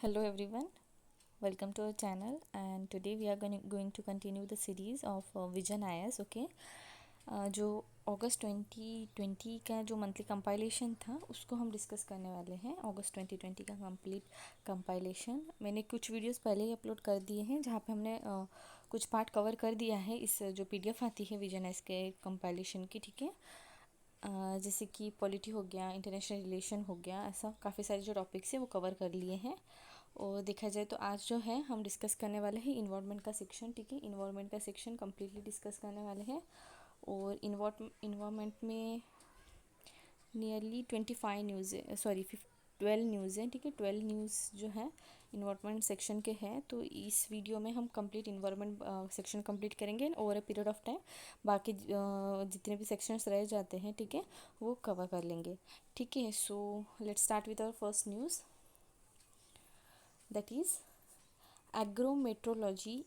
Hello everyone, welcome to our channel and today we are going to continue the series of Vision IS. Okay, जो अगस्त 2020 का जो monthly compilation था उसको हम discuss करने वाले हैं। अगस्त 2020 का कंप्लीट कंपाइलेशन मैंने कुछ वीडियोस पहले ही अपलोड कर दिए हैं जहाँ पे हमने कुछ पार्ट कवर कर दिया है। इस जो पीडीएफ आती है विजन एस के कंपाइलेशन की, ठीक है। जैसे कि पॉलिटी हो गया, इंटरनेशनल रिलेशन हो गया, ऐसा काफ़ी सारे जो टॉपिक्स हैं वो कवर कर लिए हैं। और देखा जाए तो आज जो है हम डिस्कस करने वाले हैं इन्वायरमेंट का सेक्शन, ठीक है। इन्वायरमेंट का सेक्शन कम्प्लीटली डिस्कस करने वाले हैं। और इन्वायरमेंट में नियरली 25 न्यूज़, सॉरी 12 न्यूज़ हैं, ठीक है। 12 न्यूज़ जो है इन्वायरमेंट सेक्शन के हैं। तो इस वीडियो में हम कंप्लीट इन्वायरमेंट सेक्शन कंप्लीट करेंगे over a period of time. बाकी जितने भी सेक्शंस रह जाते हैं, ठीक है, वो कवर कर लेंगे, ठीक है। So let's start with our first news, that is agrometeorology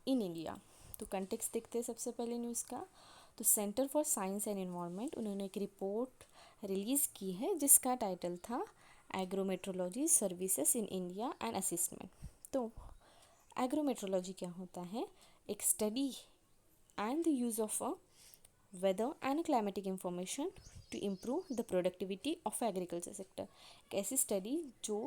in India. तो कंटेक्स्ट देखते हैं सबसे पहले न्यूज़ का। तो centre for science and environment, उन्होंने एक रिपोर्ट रिलीज़ की है जिसका टाइटल था agrometeorology services in India and assessment. तो एग्रोमेट्रोलॉजी क्या होता है? एक study and the use of a weather and climatic information to improve the productivity of agriculture sector. एक ऐसी स्टडी जो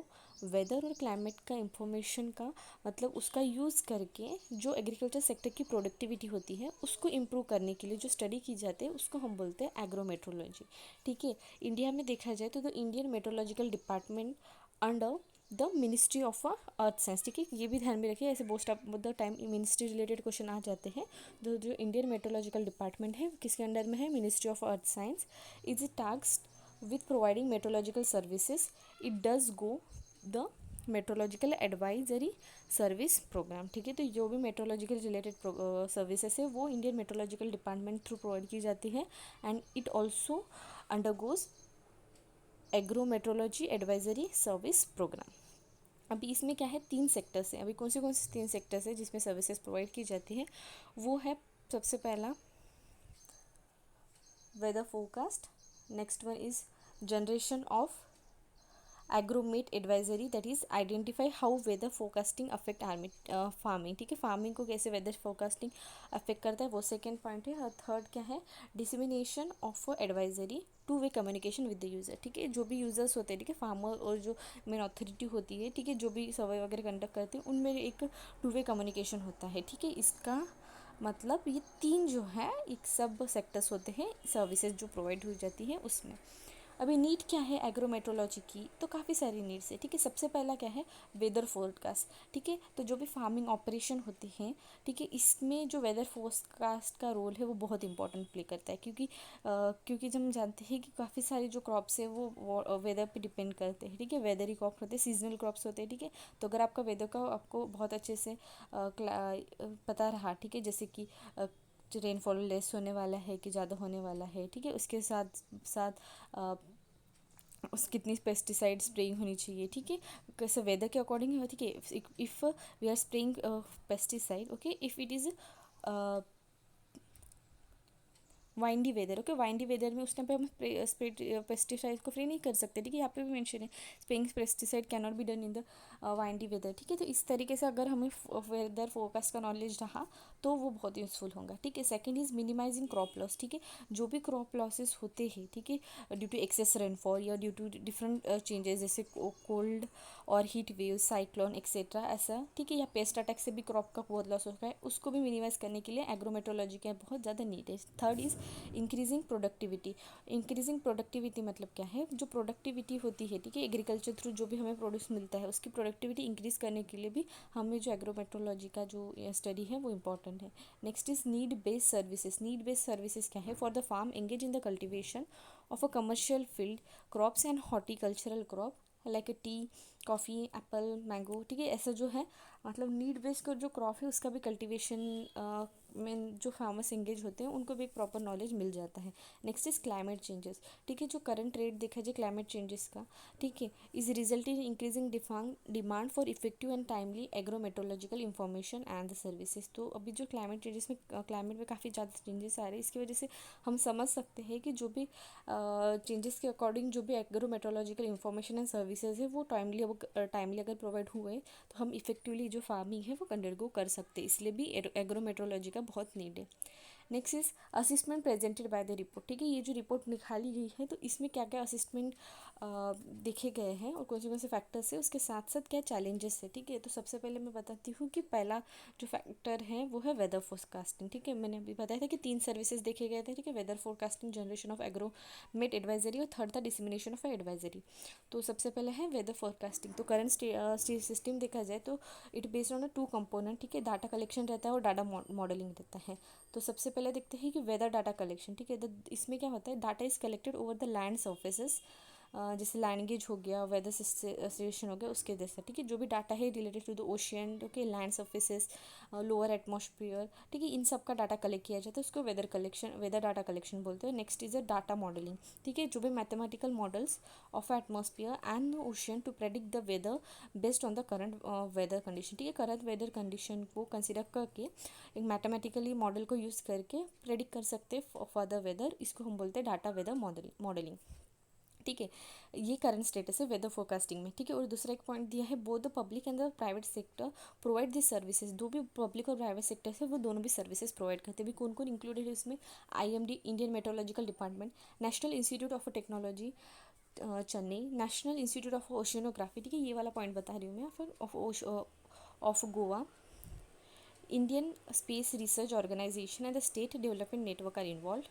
वेदर और क्लाइमेट का इंफॉर्मेशन का मतलब उसका यूज़ करके जो एग्रीकल्चर सेक्टर की प्रोडक्टिविटी होती है उसको इम्प्रूव करने के लिए जो स्टडी की जाती है उसको हम बोलते हैं एग्रोमेट्रोलॉजी, ठीक है। इंडिया में देखा जाए तो the Indian meteorological department under the ministry of earth science, ठीक है। ये भी ध्यान में रखिए, ऐसे most of the time ministry related question आ जाते हैं। तो जो इंडियन मेट्रोलॉजिकल डिपार्टमेंट है किसके अंडर में है? Ministry of earth science. Is tasked with providing meteorological services. It does go the meteorological advisory service programme, ठीक है। तो जो भी मेट्रोलॉजिकल रिलेटेड सर्विसेज है वो Indian meteorological department through provide की जाती है। And it also undergoes agrometeorology advisory service program. अभी इसमें क्या है, 3 सेक्टर्स हैं। अभी कौन से 3 सेक्टर्स हैं जिसमें सर्विसेज प्रोवाइड की जाती है? वो है सबसे पहला weather forecast, next one is generation of agromet advisory, that is identify how weather forecasting affect farming, ठीक है। फार्मिंग को कैसे वेदर फोरकास्टिंग अफेक्ट करता है वो सेकेंड पॉइंट है। और थर्ड क्या है? Dissemination of advisory two way communication with the user, ठीक है। जो भी यूज़र्स होते हैं, ठीक है, फार्मर और जो मेन अथॉरिटी होती है, ठीक है, जो भी सर्वे वगैरह कंडक्ट करते हैं उनमें एक टू वे कम्युनिकेशन होता है, ठीक है। इसका मतलब ये 3 जो है एक सब सेक्टर्स होते हैं सर्विसेज जो प्रोवाइड हो जाती है उसमें। अभी नीड क्या है एग्रोमेट्रोलॉजी की? तो काफ़ी सारी नीड्स है, ठीक है। सबसे पहला क्या है? वेदर फोरकास्ट, ठीक है। तो जो भी फार्मिंग ऑपरेशन होते हैं, ठीक है, इसमें जो वेदर फोरकास्ट का रोल है वो बहुत इंपॉर्टेंट प्ले करता है, क्योंकि जब हम जानते हैं कि काफ़ी सारे जो क्रॉप्स है वो वेदर पे डिपेंड करते हैं, ठीक है। वेदर ही क्रॉप होते हैं, सीजनल क्रॉप्स होते हैं, ठीक है। तो अगर आपका वेदर का आपको बहुत अच्छे से पता रहा, ठीक है, जैसे कि रेनफॉल लेस होने वाला है कि ज़्यादा होने वाला है, ठीक है, उसके साथ साथ अ, उस कितनी पेस्टिसाइड स्प्रेइंग होनी चाहिए, ठीक है, कैसे वेदर के अकॉर्डिंग है, ठीक है। If we are spraying pesticide, okay, if it is windy weather, okay, windy weather में उस टाइम पे हम पेस्टिसाइड को फ्री नहीं कर सकते, ठीक है। यहाँ पे भी मेंशन है spraying pesticide can not be done in the windy weather, ठीक है। तो इस तरीके से अगर हमें वेदर फोरकास्ट का नॉलेज रहा तो वो बहुत यूज़फुल होगा, ठीक है। Second is minimizing crop loss, ठीक है। जो भी क्रॉप लॉसेस होते हैं, ठीक है, ड्यू टू एक्सेस रेनफॉल या ड्यू टू डिफरेंट चेंजेस जैसे कोल्ड और हीट वेव, साइक्लोन एक्सेट्रा, ऐसा, ठीक है, या पेस्ट अटैक से भी क्रॉप का बहुत लॉस होता है, उसको भी मिनिमाइज करने के लिए एग्रोमेट्रोलॉजी का बहुत ज़्यादा नीड है। Third is increasing productivity. Increasing productivity मतलब क्या है? जो प्रोडक्टिविटी होती है, ठीक है, एग्रीकल्चर थ्रू जो भी हमें प्रोड्यूस मिलता है उसकी प्रोडक्टिविटी इंक्रीज करने के लिए भी हमें जो एग्रोमेट्रोलॉजी का जो स्टडी है वो इंपॉर्टेंट है। Next is need based services. Need based services क्या है? For the farm engage in the cultivation of a commercial field crops and horticultural crop like tea, coffee, apple, mango, ठीक है, ऐसा जो है मतलब नीड बेस्ड का जो क्रॉप है उसका भी कल्टिवेशन में जो फार्मर्स एंगेज होते हैं उनको भी एक प्रॉपर नॉलेज मिल जाता है। नेक्स्ट इज क्लाइमेट चेंजेस, ठीक है, जो करंट रेट देखा जाए क्लाइमेट चेंजेस का, ठीक है, is result in increasing demand for effective and timely एग्रोमेट्रोलॉजिकल information and the services. तो अभी जो क्लाइमेट चेंजेस में क्लाइमेट में काफ़ी ज़्यादा चेंजेस आ रहे हैं, इसकी वजह से हम समझ सकते हैं कि जो भी चेंजेस के अकॉर्डिंग जो भी एग्रोमेट्रोलॉजिकल इंफॉर्मेशन एंड सर्विसेज है वो टाइमली अगर प्रोवाइड हुए तो हम इफेक्टिवली जो फार्मिंग है वो अंडरगो कर सकते हैं, इसलिए भी एग्रोमेट्रोलॉजी का बहुत नीड है। Next is असिस्टमेंट presented by the report, ठीक है, ये जो रिपोर्ट निकाली गई है तो इसमें क्या क्या असिस्टमेंट देखे गए हैं और कौन से फैक्टर्स है, उसके साथ साथ क्या चैलेंजेस है, ठीक है। तो सबसे पहले मैं बताती हूँ कि पहला जो फैक्टर है वो है वेदर फोरकास्टिंग, ठीक है, मैंने अभी बताया था कि 3 सर्विसेज देखे गए थे, ठीक है, weather forecasting, generation of agromet advisory और थर्ड था डिसमिनेशन ऑफ एडवाइजरी। तो सबसे पहले है वेदर फोरकास्टिंग। तो करंट सिस्टम देखा जाए तो इट बेस्ड ऑन 2 कंपोनेंट, ठीक है, डाटा कलेक्शन रहता है और डाटा मॉडलिंग रहता है। तो सबसे पहले देखते हैं कि वेदर डाटा कलेक्शन, ठीक है, इसमें क्या होता है, data is collected over the land surfaces, जैसे लैंड गेज हो गया, वेदर सिचुएशन हो गया, उसके जैसे, ठीक है, जो भी डाटा है related to the ocean, okay, land surfaces, lower atmosphere, ठीक है, इन सब का डाटा कलेक्ट किया जाता है, उसको वेदर डाटा कलेक्शन बोलते हैं। Next is a data modelling, ठीक है, जो भी mathematical models of atmosphere and ocean to predict the weather based on the current weather condition, ठीक है, करंट वेदर कंडीशन को कंसिडर करके एक मैथमेटिकली मॉडल को यूज़ करके प्रेडिक्ट कर सकते हैं फॉर द वेदर, इसको हम बोलते हैं डाटा वेदर मॉडलिंग, ठीक है। ये करंट स्टेटस है वेदर फोरकास्टिंग में, ठीक है। और दूसरा एक पॉइंट दिया है, both the public and the private sector provide this services, दो भी पब्लिक और प्राइवेट सेक्टर है वो दोनों भी सर्विसेज प्रोवाइड करते हैं। भी कौन कौन इंक्लूडेड है इसमें, IMD Indian meteorological department, national institute of technology Chennai, national institute of oceanography, ठीक है, ये वाला पॉइंट बता रही हूँ मैं, फिर of Goa, Indian Space Research Organization and the State Development Network are involved.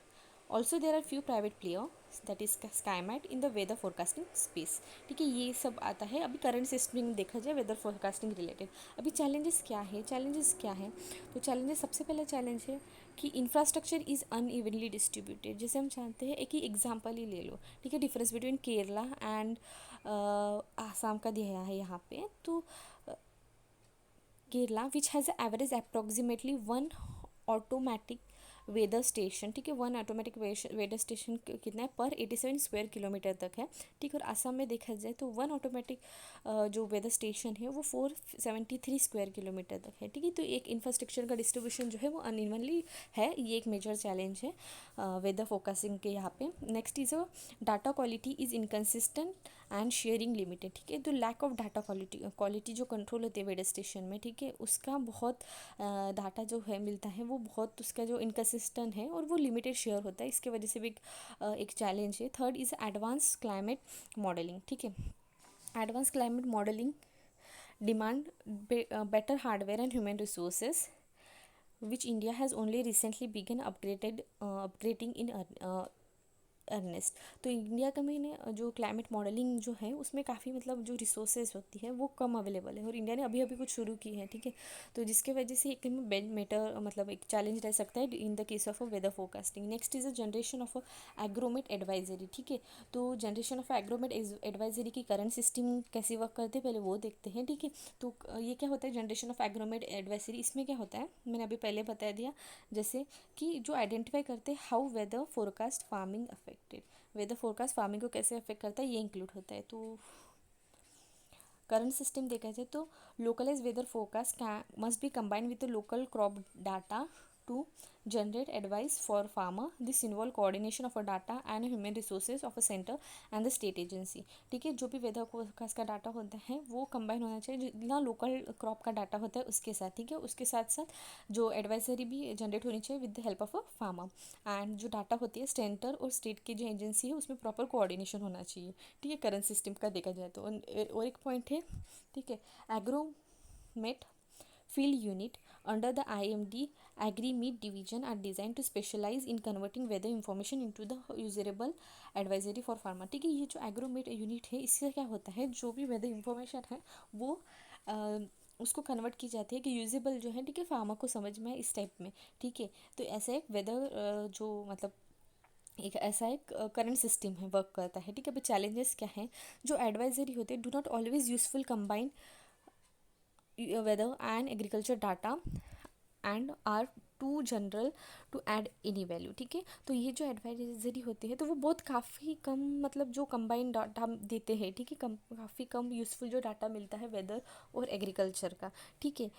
Also, there are few private players, that is SkyMat in the weather forecasting space, ठीक है, ये सब आता है। अभी करंट सिस्टम में देखा जाए वेदर फोरकास्टिंग रिलेटेड, अभी चैलेंजेस क्या है, तो चैलेंजेस, सबसे पहला चैलेंज है कि इंफ्रास्ट्रक्चर इज़ अनइवनली डिस्ट्रीब्यूटेड। जैसे हम जानते हैं, एक ही एग्जांपल ही ले लो, ठीक है, difference between Kerala and Assam का दिया है यहाँ पे। तो Kerala which has average approximately 1 automatic weather station, ठीक है, 1 ऑटोमेटिक वेदर स्टेशन कितना है पर 87 स्क्वायर किलोमीटर तक है, ठीक है। और आसाम में देखा जाए तो 1 ऑटोमेटिक जो वेदर स्टेशन है वो 473 स्क्वायर किलोमीटर तक है, ठीक है। तो एक इंफ्रास्ट्रक्चर का डिस्ट्रीब्यूशन जो है वो अनइवनली है, ये एक मेजर चैलेंज है वेदर फोकसिंग के यहाँ पे। Next is data quality is inconsistent and sharing limited, ठीक है। तो लैक ऑफ डाटा क्वालिटी जो कंट्रोल होती है वेदर स्टेशन में, ठीक है, उसका बहुत डाटा जो है मिलता है वो बहुत उसका जो इनकन्सिस्टेंट है और वो लिमिटेड शेयर होता है, इसके वजह से भी एक चैलेंज है। Third is advance climate modelling, ठीक है, advance climate modelling demand better hardware and human resources, which India has only recently begun upgrading in earnest. तो इंडिया का मैंने जो क्लाइमेट मॉडलिंग जो है उसमें काफ़ी मतलब जो रिसोर्सेज होती है वो कम अवेलेबल है और इंडिया ने अभी अभी कुछ शुरू की है, ठीक है। तो जिसके वजह से एक मेटर मतलब एक चैलेंज रह सकता है in the case of a weather forecasting. Next is a generation of agromet advisory, ठीक है। तो जनरेशन ऑफ एग्रोमेट एडवाइजरी की करंट सिस्टम कैसे वर्क करते हैं पहले वो देखते हैं, ठीक है। तो ये क्या होता है जनरेशन ऑफ एग्रोमेट एडवाइजरी, इसमें क्या होता है मैंने अभी पहले बता दिया, जैसे कि जो आइडेंटिफाई करते हैं how weather forecast farming affected, weather forecast farming को कैसे अफेक्ट करता है ये इंक्लूड होता है। तो करंट सिस्टम देखा जाए तो localize weather forecast must be combined with the local crop data to generate advice for farmer. This involve coordination of a data and human resources of a center and the state agency, ठीक है। जो भी weather forecast का data होता है वो combine होना चाहिए जितना लोकल क्रॉप का डाटा होता है उसके साथ, ठीक है। उसके साथ साथ जो एडवाइजरी भी जनरेट होनी चाहिए with the help of a farmer, and जो डाटा होती है सेंटर और स्टेट की जो एजेंसी है उसमें प्रॉपर कोऑर्डिनेशन होना चाहिए, ठीक है, करंट सिस्टम का देखा जाए तो। और एक पॉइंट है, ठीक है, Agromet field unit under the IMD Agri-Meat division are designed to specialize in converting weather information into the usable advisory for farmer, ठीक है। ये जो एग्रोमेट यूनिट है इससे क्या होता है जो भी वेदर इंफॉर्मेशन है वो उसको कन्वर्ट की जाती है कि यूजेबल जो है, ठीक है, फार्मर को समझ में इस टाइप में, ठीक है। तो ऐसा एक वेदर जो मतलब एक ऐसा एक करंट सिस्टम है वर्क करता है, ठीक है। अभी चैलेंजेस क्या हैं, जो एडवाइजरी होते हैं do not always useful combine weather and agriculture data and are too general to add any value, ठीक है। तो ये जो एडवाइजरी होती है तो वो बहुत काफ़ी कम, मतलब जो कंबाइंड डाटा देते हैं, ठीक है, काफ़ी कम यूज़फुल जो डाटा मिलता है वेदर और एग्रीकल्चर का, ठीक है।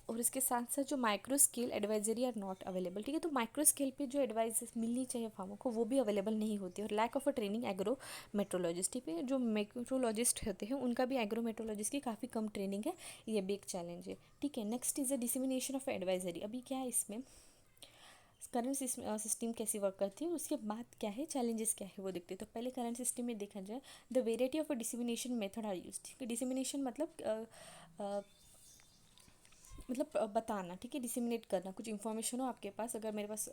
और इसके साथ साथ जो micro scale advisory are not available, ठीक है। तो माइक्रो स्केल पे जो एडवाइस मिलनी चाहिए फार्मर को वो भी अवेलेबल नहीं होती, और lack of a training agro meteorologist, ठीक है। जो मेट्रोलॉजिस्ट होते हैं उनका भी एग्रो मेट्रोलॉजिस्ट की काफ़ी कम ट्रेनिंग है, ये भी एक चैलेंज है, ठीक है। Next is the dissemination of advisory. अभी क्या है इसमें, करंट सिस्टम कैसी वर्क करती है, उसके बाद क्या है चैलेंजेस क्या है वो देखते हैं। तो पहले करंट सिस्टम में देखा जाए, the variety of a dissemination method are use, ठीक है। डिसमिनेशन मतलब बताना, ठीक है। डिसमिनेट करना, कुछ इन्फॉर्मेशन हो आपके पास, अगर मेरे पास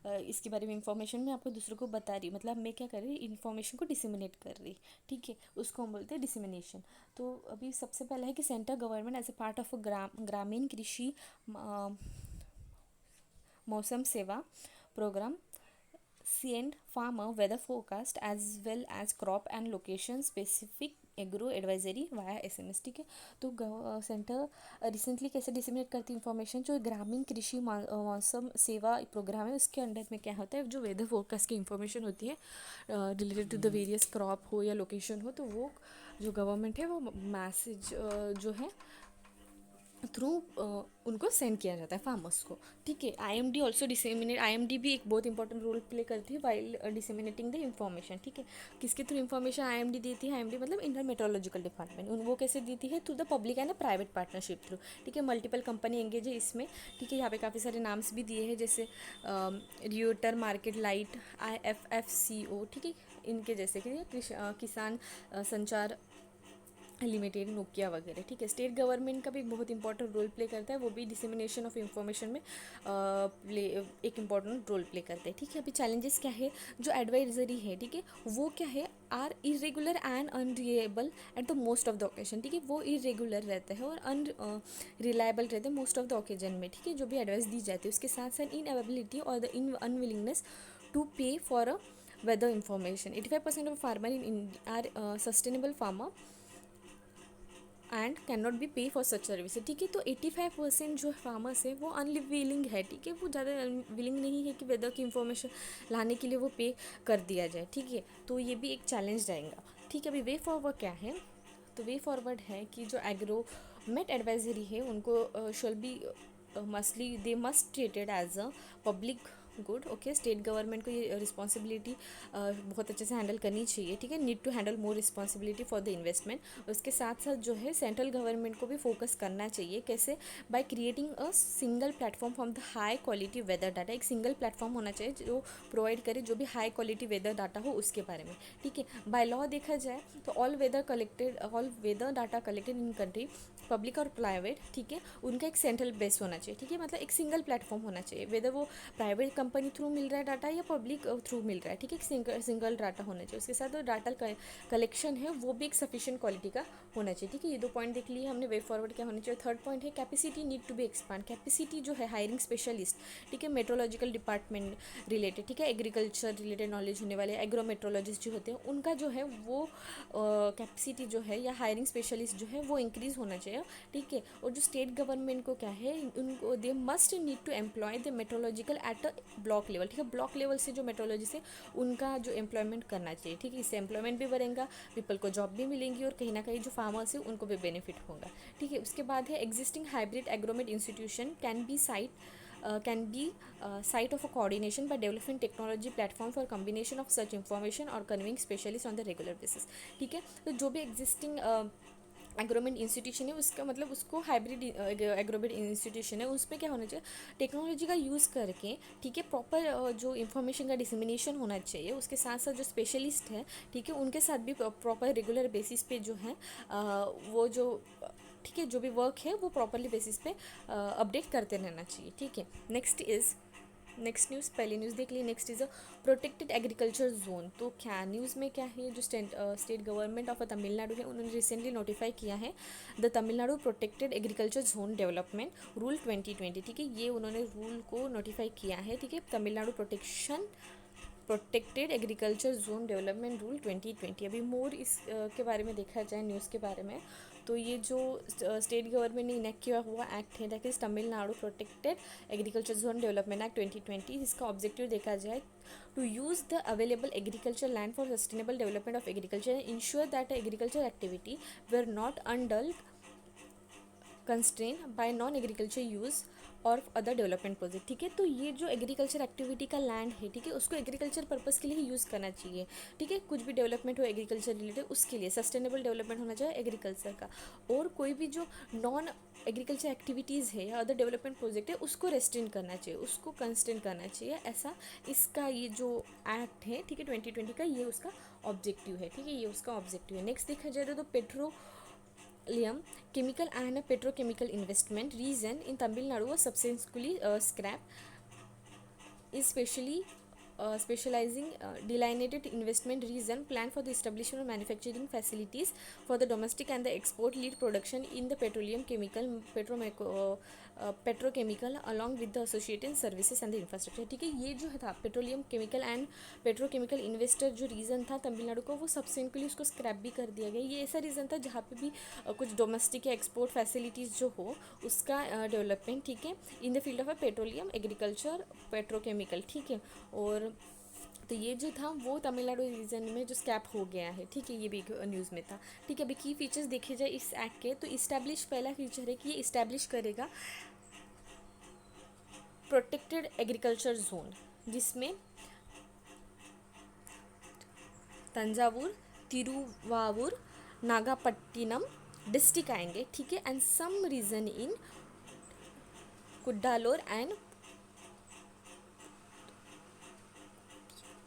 इसके बारे में इन्फॉर्मेशन मैं आपको दूसरों को बता रही, मतलब मैं क्या कर रही, इन्फॉर्मेशन को डिसमिनेट कर रही, ठीक है, उसको हम बोलते हैं डिसमिनेशन। तो अभी सबसे पहला है कि central government as a part of a Gramin Krishi Mausam Seva program send farmer weather forecast as well as crop and location specific agro advisory via SMS, ठीक है। तो सेंटर रिसेंटली कैसे डिसमिनेट करती है इन्फॉर्मेशन, जो ग्रामीण कृषि मौसम सेवा प्रोग्राम है उसके अंडर में क्या होता है, जो वेदर फोरकास्ट की इन्फॉर्मेशन होती है related to the various crop हो या लोकेशन हो, तो वो जो गवर्नमेंट है वो मैसेज जो है थ्रू उनको सेंड किया जाता है फार्मर्स को, ठीक है। IMD ऑल्सो डिसेमिनेट, IMD भी एक बहुत इंपॉर्टेंट रोल प्ले करती है वाइल डिसेमिनेटिंग द इन्फॉर्मेशन, ठीक है। किसके थ्रू इन्फॉर्मेशन IMD देती है, IMD मतलब इंडियन मेट्रोलॉजिकल डिपार्टमेंट, वो कैसे देती है, through the public and private partnership through, ठीक है। मल्टीपल कंपनी एंगेज है इसमें, ठीक है। यहाँ पे काफ़ी सारे नाम्स भी दिए हैं, जैसे रियोटर, मार्केट लाइट, IFFCO, ठीक है, इनके जैसे कि किसान संचार लिमिटेड, नोकिया वगैरह, ठीक है। स्टेट गवर्नमेंट का भी बहुत इंपॉर्टेंट रोल प्ले करता है, वो भी डिसमिनेशन ऑफ इंफॉर्मेशन में प्ले एक इंपॉर्टेंट रोल प्ले करते हैं, ठीक है। अभी चैलेंजेस क्या है, जो एडवाइजरी है, ठीक है, वो क्या है, are irregular and unreliable at the most of the occasion, ठीक है। वो इरेगुलर रहता है और अनरिलायबल रहता है मोस्ट ऑफ द ओकेजन में, ठीक है, जो भी एडवाइस दी जाती है। उसके साथ साथ इन अवेबिलिटी और the in unwillingness to pay for a weather information. 85% of farmer in are sustainable farmer and can not be pay for such service, ठीक है। तो 85% जो फार्मर्स है वो अनविलिंग है, ठीक है, वो ज़्यादा विलिंग नहीं है कि वेदर की इन्फॉर्मेशन लाने के लिए वो पे कर दिया जाए, ठीक है। तो ये भी एक चैलेंज रहेगा, ठीक है। अभी वे फॉरवर्ड क्या है, तो वे फॉरवर्ड है कि जो एग्रोमेट एडवाइजरी है उनको shall be mostly they must treated as a public good, okay. State government को ये रिस्पॉन्सिबिलिटी बहुत अच्छे से हैंडल करनी चाहिए, ठीक है। Need to handle more responsibility for the investment. उसके साथ साथ जो है सेंट्रल गवर्नमेंट को भी फोकस करना चाहिए, कैसे, by creating a single platform from the high quality weather data. एक सिंगल प्लेटफॉर्म होना चाहिए जो प्रोवाइड करे जो भी हाई क्वालिटी वेदर डाटा हो उसके बारे में, ठीक है। बाय लॉ देखा जाए तो all weather data collected in country, public और प्राइवेट, ठीक है, उनका एक सेंट्रल बेस होना चाहिए, ठीक है। मतलब एक सिंगल प्लेटफॉर्म होना चाहिए, वेदर वो प्राइवेट कंपनी थ्रू मिल रहा है डाटा या पब्लिक थ्रू मिल रहा है, ठीक है। एक सिंगल डाटा होना चाहिए। उसके साथ जो डाटा कलेक्शन है वो भी एक सफिशिएंट क्वालिटी का होना चाहिए, ठीक है। ये 2 पॉइंट देख लिए हमने। वे फॉरवर्ड क्या होना चाहिए। थर्ड पॉइंट है capacity need to be expand. Capacity जो है हायरिंग स्पेशलिस्ट, ठीक है, मेट्रोलॉजिकल डिपार्टमेंट रिलेटेड, ठीक है, एग्रीकल्चर रिलेटेड नॉलेज होने वाले एग्रो मेट्रोलॉजिस्ट जो होते हैं उनका जो है वो कैपेसिटी जो है या हायरिंग स्पेशलिस्ट जो है वो इंक्रीज़ होना चाहिए, ठीक है। और जो स्टेट गवर्नमेंट को क्या है, उनको they must need to employ the meteorological at a block level, ठीक है। ब्लॉक लेवल से जो मेट्रोलॉजिस्ट है उनका जो एम्प्लॉयमेंट करना चाहिए, ठीक है। इससे एम्प्लॉयमेंट भी बढ़ेगा, पीपल को जॉब भी मिलेंगी और कहीं ना कहीं जो फार्मर्स है उनको भी बेनिफिट होगा, ठीक है। उसके बाद है existing hybrid Agromet institution can be site of a coordination by developing technology platform for combination of such information or conveying specialists on the regular basis, ठीक है। तो जो भी एग्जिस्टिंग एग्रोमेंट इंस्टीट्यूशन है उसका मतलब उसको हाइब्रिड एग्रोमेंट इंस्टीट्यूशन है उसमें क्या होना चाहिए, टेक्नोलॉजी का यूज़ करके, ठीक है, प्रॉपर जो इन्फॉर्मेशन का डिसमिनेशन होना चाहिए। उसके साथ साथ जो स्पेशलिस्ट है, ठीक है, उनके साथ भी प्रॉपर रेगुलर बेसिस पे जो है वो जो ठीक है जो भी वर्क है वो प्रॉपरली बेसिस पे अपडेट करते रहना चाहिए, ठीक है। नेक्स्ट न्यूज़, पहली न्यूज़ देख ली। Next is a protected agriculture zone. तो क्या न्यूज़ में क्या है, जो स्टेट गवर्नमेंट ऑफ तमिलनाडु है उन्होंने रिसेंटली नोटिफाई किया है the Tamil Nadu protected agriculture zone development rule 2020, ठीक है। ये उन्होंने रूल को नोटिफाई किया है, ठीक है, Tamil Nadu protected agriculture zone development rule 2020। अभी मोर इस के बारे में देखा जाए न्यूज़ के बारे में, तो ये जो स्टेट गवर्नमेंट ने इनेक्ट किया हुआ एक्ट है that is Tamil Nadu protected agriculture zone development act 2020। इसका ऑब्जेक्टिव देखा जाए to use the available agricultural land for sustainable development of agriculture and ensure that agriculture activity were not unduly constrained by non-agriculture use और other development project. ठीक है, तो ये जो agriculture activity का लैंड है, ठीक है, उसको एग्रीकल्चर पर्पस के लिए ही यूज़ करना चाहिए। ठीक है, कुछ भी डेवलपमेंट हो एग्रीकल्चर रिलेटेड उसके लिए सस्टेनेबल डेवलपमेंट होना चाहिए एग्रीकल्चर का। और कोई भी जो नॉन एग्रीकल्चर एक्टिविटीज़ है या अदर डेवलपमेंट प्रोजेक्ट है उसको रेस्ट्रिक्ट करना चाहिए, उसको कंस्टेंट करना चाहिए, ऐसा इसका ये जो एक्ट है, ठीक है, 2020 का, ये उसका ऑब्जेक्टिव है। ठीक है, ये उसका ऑब्जेक्टिव है। नेक्स्ट देखा जाए तो petroleum, chemical and petrochemical investment region in Tamil Nadu was subsequently scrapped, is specializing delineated investment region planned for the establishment of manufacturing facilities for the domestic and the export lead production in the petroleum petrochemical along with the associated services and the infrastructure। ठीक है, ये जो था petroleum chemical and petrochemical investor जो reason था तमिलनाडु को, वो subsequently उसको स्क्रैप भी कर दिया गया। ये ऐसा रीज़न था जहाँ पे भी कुछ डोमेस्टिक या एक्सपोर्ट फैसिलिटीज़ जो हो उसका डेवलपमेंट, ठीक है, in the field of petroleum agriculture petrochemical. ठीक है, और तो ये जो था वो तमिलनाडु रीजन में जो स्कैप हो गया है। ठीक है, ये भी न्यूज़ में था। ठीक है, अभी की फीचर्स देखे जाए इस एक्ट के, तो इस्टेब्लिश, पहला फीचर है कि ये इस्टेब्लिश करेगा प्रोटेक्टेड एग्रीकल्चर जोन, जिसमें तंजावुर, तिरुवावुर, नागापट्टिनम डिस्ट्रिक्ट आएंगे। ठीक है, and some region in Cuddalore and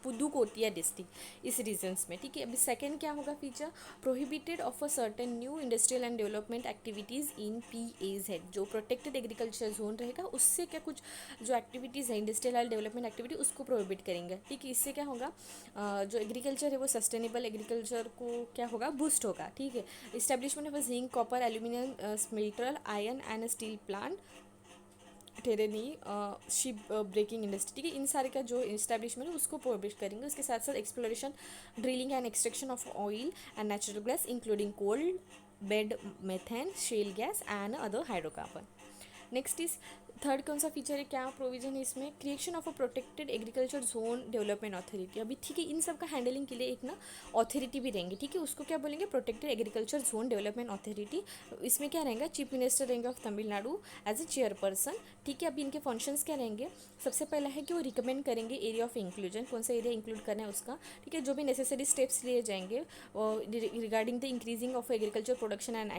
Pudukkottai district, इस रीजन्स में। ठीक है, अभी सेकंड क्या होगा feature, prohibited of a certain new industrial and development activities in PAZ, जो प्रोटेक्टेड एग्रीकल्चर जोन रहेगा उससे क्या कुछ जो एक्टिविटीज़ है इंडस्ट्रियल एंड डेवलपमेंट एक्टिविटी उसको प्रोहिबिट करेंगे। ठीक है, इससे क्या होगा, जो एग्रीकल्चर है वो सस्टेनेबल एग्रीकल्चर को क्या होगा, बूस्ट होगा। ठीक है, establishment of a zinc, copper, aluminium smelter, iron and steel plant, टेरेनी, शिप ब्रेकिंग इंडस्ट्री। ठीक है, इन सारे का जो इस्टेब्लिशमेंट है उसको प्रोहिबिट करेंगे। उसके साथ साथ exploration, drilling and extraction of oil and natural gas including coal bed methane, shale gas and other hydrocarbon. Next is third कौन सा फीचर है, क्या प्रोविजन है इसमें, creation of a protected agriculture zone development authority. अभी ठीक है, इन सब का हैंडलिंग के लिए एक ना अथॉरिटी भी रहेंगे। ठीक है, उसको क्या बोलेंगे, protected agriculture zone development authority. इसमें क्या रहेगा, चीफ मिनिस्टर रहेंगे of Tamil Nadu as a chairperson. ठीक है, अभी इनके फंक्शंस क्या रहेंगे, सबसे पहला है कि वो रिकमेंड करेंगे एरिया ऑफ इंक्लूजन, कौन सा एरिया इंक्लूड करना है उसका। ठीक है, जो भी नेसेसरी स्टेप्स लिए जाएंगे regarding the increasing of agriculture production and